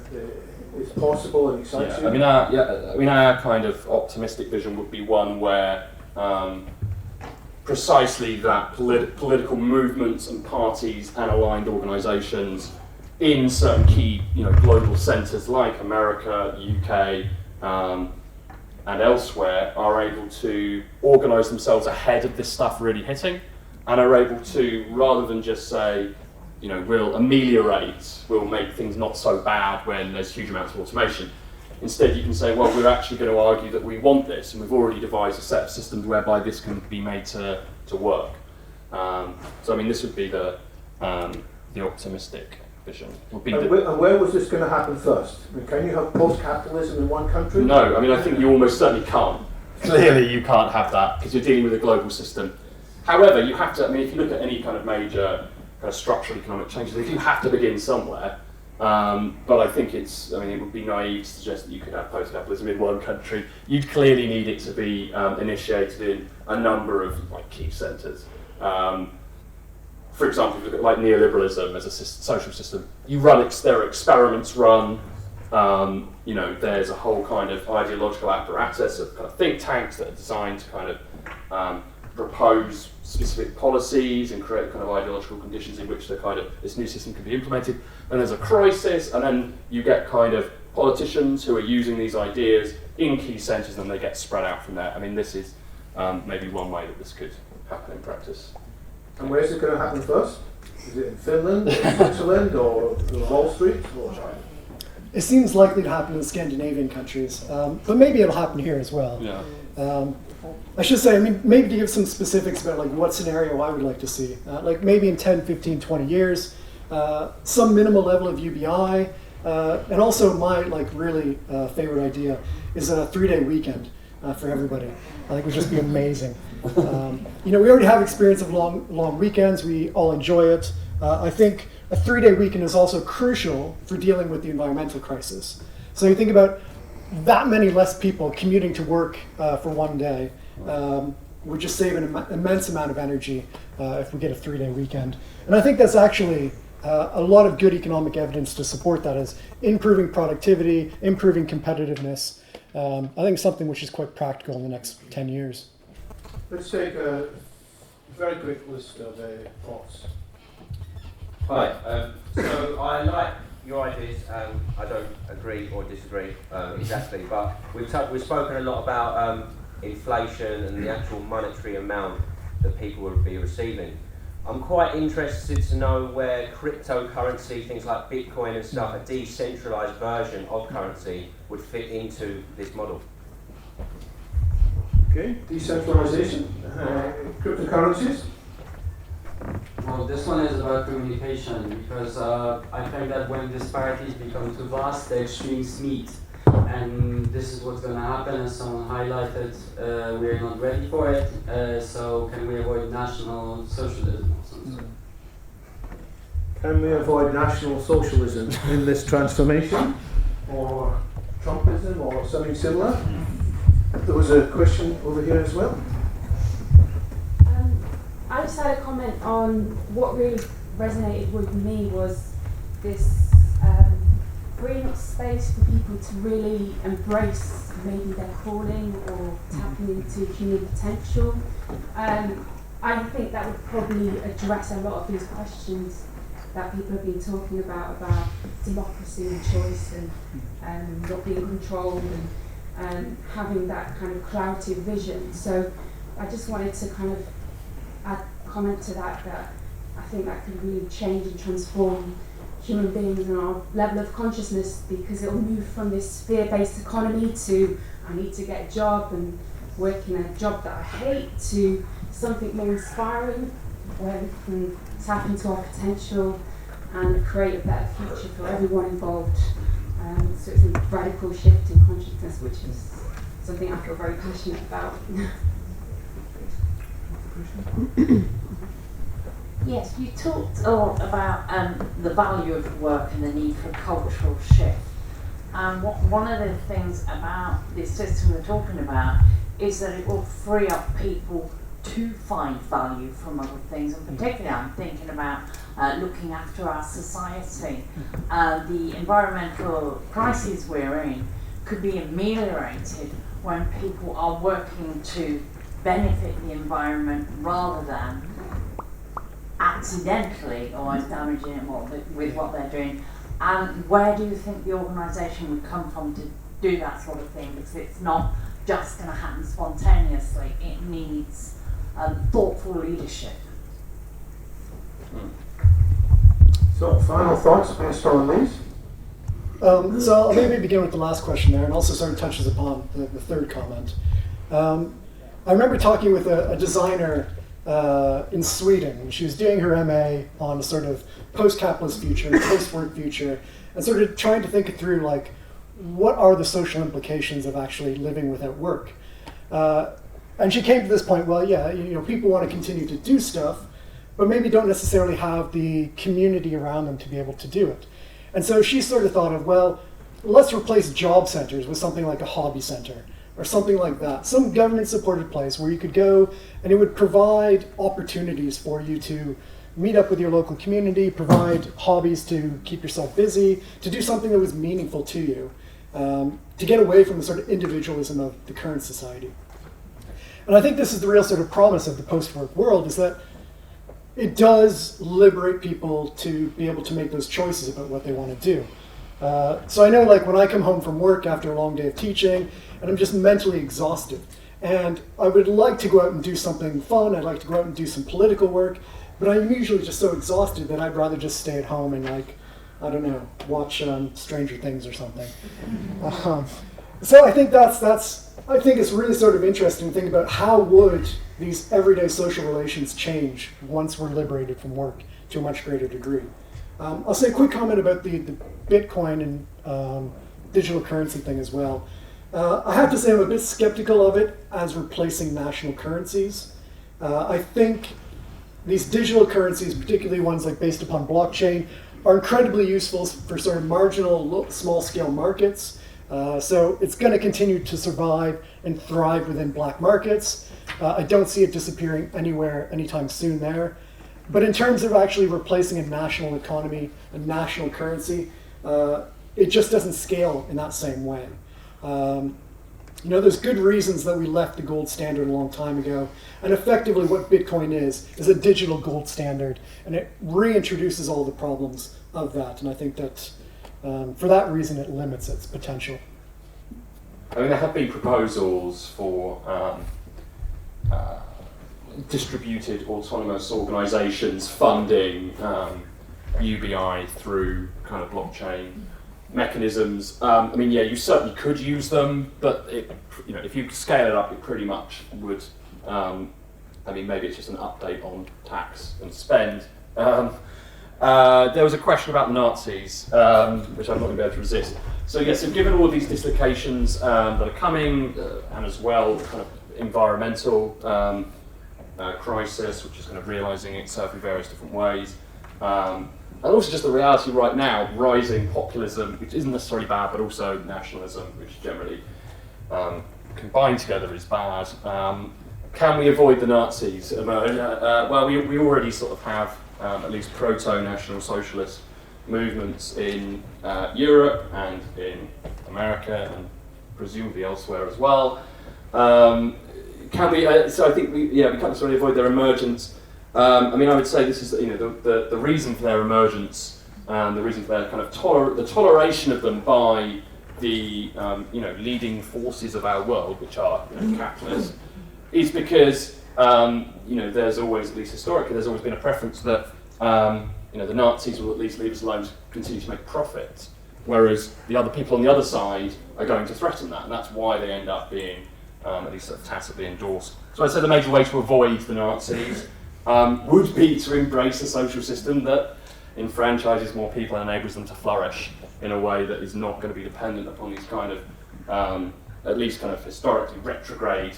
S1: is possible and excites you?
S3: Our kind of optimistic vision would be one where precisely that political movements and parties and aligned organisations in certain key global centres like America, UK, and elsewhere are able to organise themselves ahead of this stuff really hitting, and are able to, rather than just say, we'll ameliorate, we'll make things not so bad when there's huge amounts of automation. Instead, you can say, well, we're actually going to argue that we want this, and we've already devised a set of systems whereby this can be made to work. This would be the optimistic vision.
S1: And where was this going to happen first? Can you have post-capitalism in one country?
S3: No, I think you almost certainly can't. Clearly you can't have that because you're dealing with a global system. However, you have to, if you look at any kind of major kind of structural economic changes, they do have to begin somewhere. But I think it would be naive to suggest that you could have post-capitalism in one country. You'd clearly need it to be initiated in a number of key centres. For example, if you look at neoliberalism as a social system, there are experiments run. There's a whole kind of ideological apparatus of kind of think tanks that are designed to kind of propose specific policies and create kind of ideological conditions in which this new system can be implemented. And there's a crisis, and then you get kind of politicians who are using these ideas in key centres, and they get spread out from there. This is maybe one way that this could happen in practice.
S1: And where is it going to happen first? Is it in Finland, or Switzerland, or Wall Street, or China?
S2: It seems likely to happen in Scandinavian countries, but maybe it'll happen here as well.
S3: Yeah.
S2: I should say, maybe to give some specifics about what scenario I would like to see. Maybe in 10, 15, 20 years, some minimal level of UBI, And also my really favorite idea is a 3-day weekend for everybody. I think it would just be amazing. We already have experience of long weekends. We all enjoy it. I think a 3-day weekend is also crucial for dealing with the environmental crisis. So you think about that many less people commuting to work for one day. Would just save an immense amount of energy if we get a 3-day weekend. And I think that's actually a lot of good economic evidence to support that as improving productivity, improving competitiveness. I think something which is quite practical in the next 10 years.
S1: Let's take a very quick list of thoughts.
S18: Hi. So I like your ideas. I don't agree or disagree exactly, but we've spoken a lot about inflation and the actual monetary amount that people will be receiving. I'm quite interested to know where cryptocurrency, things like Bitcoin and stuff, a decentralized version of currency, would fit into this model.
S1: Okay, decentralization, cryptocurrencies.
S19: Well, this one is about communication, because I think that when disparities become too vast, the extremes meet. And this is what's going to happen, as someone highlighted. We're not ready for it, so can we avoid national socialism or something?
S1: Can we avoid national socialism in this transformation? Or Trumpism or something similar? There was a question over here as well.
S6: I just had a comment on what really resonated with me was this freeing up space for people to really embrace maybe their calling or tapping into human potential. I think that would probably address a lot of these questions that people have been talking about democracy and choice and not being controlled and having that kind of clarity of vision. So I just wanted to kind of add comment to that I think that could really change and transform human beings and our level of consciousness, because it will move from this fear-based economy to I need to get a job and work in a job that I hate to something more inspiring where we can tap into our potential and create a better future for everyone involved. So it's a radical shift in consciousness, which is something I feel very passionate about.
S20: Yes, you talked a lot about the value of work and the need for cultural shift. One of the things about this system we're talking about is that it will free up people to find value from other things, and particularly I'm thinking about looking after our society. The environmental crisis we're in could be ameliorated when people are working to benefit the environment rather than accidentally or damaging it with what they're doing. And where do you think the organisation would come from to do that sort of thing? Because it's not just going to happen spontaneously. It needs thoughtful leadership.
S1: So, final thoughts based on these?
S2: So I'll maybe begin with the last question there, and also sort of touches upon the third comment. I remember talking with a designer in Sweden. She was doing her MA on a sort of post-capitalist future, post-work future, and sort of trying to think it through, like, what are the social implications of actually living without work? And she came to this point, well, yeah, people want to continue to do stuff, but maybe don't necessarily have the community around them to be able to do it. And so she sort of thought of, well, let's replace job centers with something like a hobby center or something like that. Some government-supported place where you could go and it would provide opportunities for you to meet up with your local community, provide hobbies to keep yourself busy, to do something that was meaningful to you, to get away from the sort of individualism of the current society. And I think this is the real sort of promise of the post-work world, is that it does liberate people to be able to make those choices about what they want to do. So I know, like, when I come home from work after a long day of teaching, and I'm just mentally exhausted, and I would like to go out and do something fun, I'd like to go out and do some political work, but I'm usually just so exhausted that I'd rather just stay at home and, like, I don't know, watch Stranger Things or something. So I think I think it's really sort of interesting to think about how would these everyday social relations change once we're liberated from work to a much greater degree. I'll say a quick comment about the Bitcoin and digital currency thing as well. I have to say I'm a bit skeptical of it as replacing national currencies. I think these digital currencies, particularly ones like based upon blockchain, are incredibly useful for sort of marginal, small-scale markets. So it's going to continue to survive and thrive within black markets. I don't see it disappearing anywhere anytime soon there. But in terms of actually replacing a national economy, a national currency, it just doesn't scale in that same way. There's good reasons that we left the gold standard a long time ago. And effectively what Bitcoin is a digital gold standard. And it reintroduces all the problems of that. And I think that for that reason it limits its potential.
S3: I mean, there have been proposals for distributed autonomous organisations funding UBI through kind of blockchain mechanisms. I mean, yeah, you certainly could use them, but if you scale it up, it pretty much would. I mean, maybe it's just an update on tax and spend. There was a question about the Nazis, which I'm not going to be able to resist. So yes, so given all these dislocations that are coming, and as well kind of environmental crisis, which is kind of realising itself in various different ways, and also just the reality right now, rising populism, which isn't necessarily bad, but also nationalism, which generally combined together is bad. Can we avoid the Nazis? Well, we already sort of have at least proto-national socialist movements in Europe and in America and presumably elsewhere as well. Can we? So I think we can't necessarily avoid their emergence. I mean, I would say this is the reason for their emergence, the reason for their kind of the toleration of them by the leading forces of our world, which are capitalists, is because there's always, at least historically, there's always been a preference that the Nazis will at least leave us alone to continue to make profit, whereas the other people on the other side are going to threaten that, and that's why they end up being at least sort of tacitly endorsed. So I'd say the major way to avoid the Nazis would be to embrace a social system that enfranchises more people and enables them to flourish in a way that is not going to be dependent upon these kind of, at least kind of historically retrograde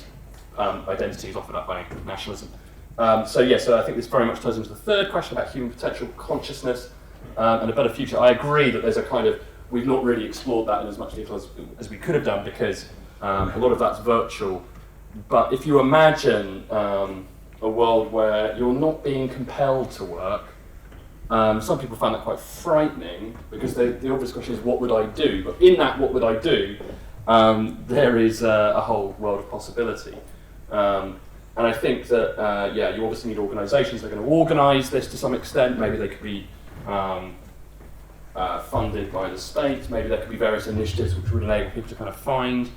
S3: identities offered up by nationalism. So I think this very much ties into the third question about human potential, consciousness, and a better future. I agree that there's a kind of, we've not really explored that in as much detail as we could have done, because a lot of that's virtual. But if you imagine a world where you're not being compelled to work, some people find that quite frightening, because the obvious question is, what would I do? But in that, what would I do, there is a whole world of possibility. And I think that, you obviously need organisations that are going to organise this to some extent. Maybe they could be funded by the state. Maybe there could be various initiatives which would enable people to kind of find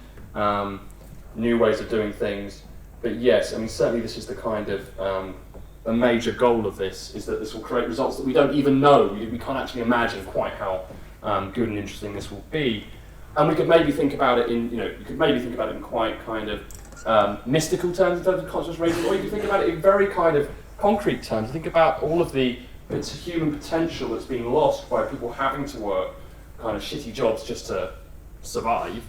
S3: new ways of doing things. But yes, I mean, certainly this is the kind of a major goal of this, is that this will create results that we don't even know. We can't actually imagine quite how good and interesting this will be. And we could maybe think about it in quite kind of mystical terms in terms of conscious raising, or you could think about it in very kind of concrete terms. Think about all of the bits of human potential that's being lost by people having to work kind of shitty jobs just to survive.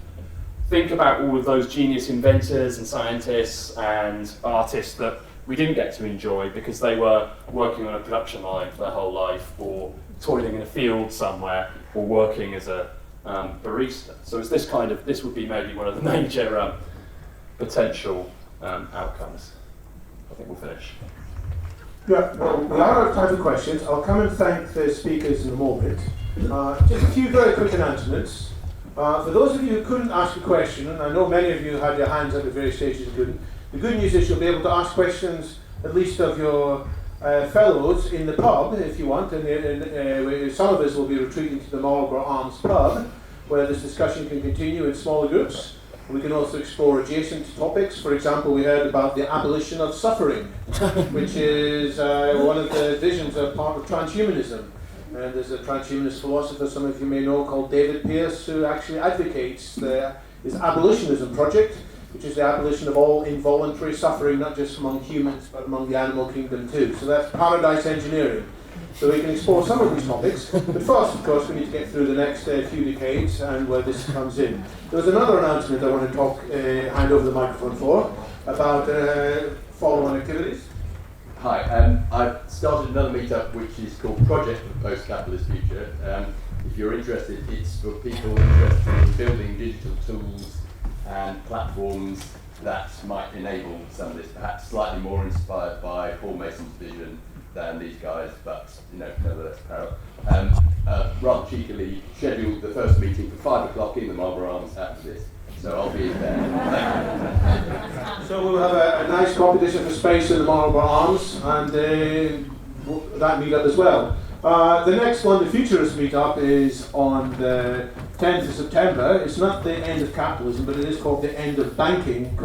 S3: Think about all of those genius inventors and scientists and artists that we didn't get to enjoy because they were working on a production line for their whole life, or toiling in a field somewhere, or working as a barista. So it's this would be maybe one of the major potential outcomes. I think we'll finish.
S1: Yeah, well, we are out of time for questions. I'll come and thank the speakers in a moment. Just a few very quick announcements. For those of you who couldn't ask a question, and I know many of you had your hands up at various stages and couldn't, the good news is you'll be able to ask questions, at least of your fellows, in the pub, if you want. And some of us will be retreating to the Marlborough Arms pub, where this discussion can continue in smaller groups. We can also explore adjacent topics. For example, we heard about the abolition of suffering, which is one of the visions of part of transhumanism. And there's a transhumanist philosopher, some of you may know, called David Pearce, who actually advocates his abolitionism project, which is the abolition of all involuntary suffering, not just among humans, but among the animal kingdom too. So that's paradise engineering. So we can explore some of these topics, but first, of course, we need to get through the next few decades and where this comes in. There was another announcement I want to hand over the microphone for, about follow-on activities.
S21: Hi, I've started another meetup which is called Project for the Post-Capitalist Future. If you're interested, it's for people interested in building digital tools and platforms that might enable some of this, perhaps slightly more inspired by Paul Mason's vision than these guys, but nevertheless parallel. Rather cheekily scheduled the first meeting for 5 o'clock in the Marlborough Arms after this. So I'll be there. Thank you.
S1: So we'll have a nice competition for space in the Marlborough Arms, and that meetup as well. The next one, the Futurists meetup, is on the 10th of September. It's not the end of capitalism, but it is called the end of banking, ?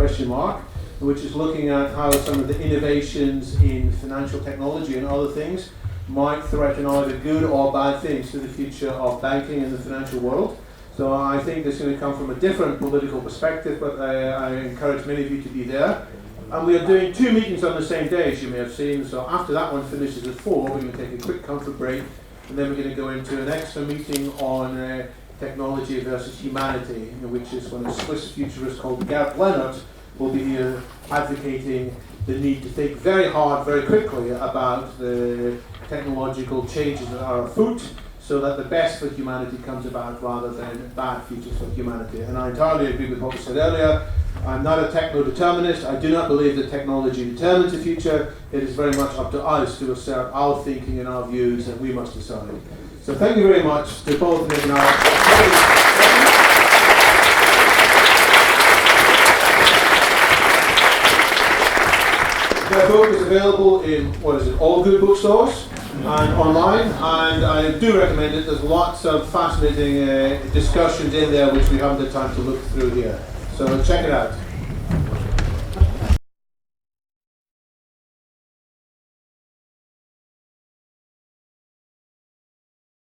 S1: Which is looking at how some of the innovations in financial technology and other things might threaten either good or bad things to the future of banking in the financial world. So I think this is going to come from a different political perspective, but I encourage many of you to be there. And we are doing 2 meetings on the same day, as you may have seen. So after that one finishes at 4, we're going to take a quick comfort break, and then we're going to go into an extra meeting on technology versus humanity, which is when a Swiss futurist called Gerd Leonard will be here advocating the need to think very hard, very quickly about the technological changes that are afoot, so that the best for humanity comes about rather than bad futures for humanity. And I entirely agree with what was said earlier. I'm not a techno-determinist. I do not believe that technology determines the future. It is very much up to us to assert our thinking and our views, and we must decide. So thank you very much to both Nick and I. The book is available in, all good bookstores and online, and I do recommend it. There's lots of fascinating discussions in there which we haven't had time to look through here. So check it out.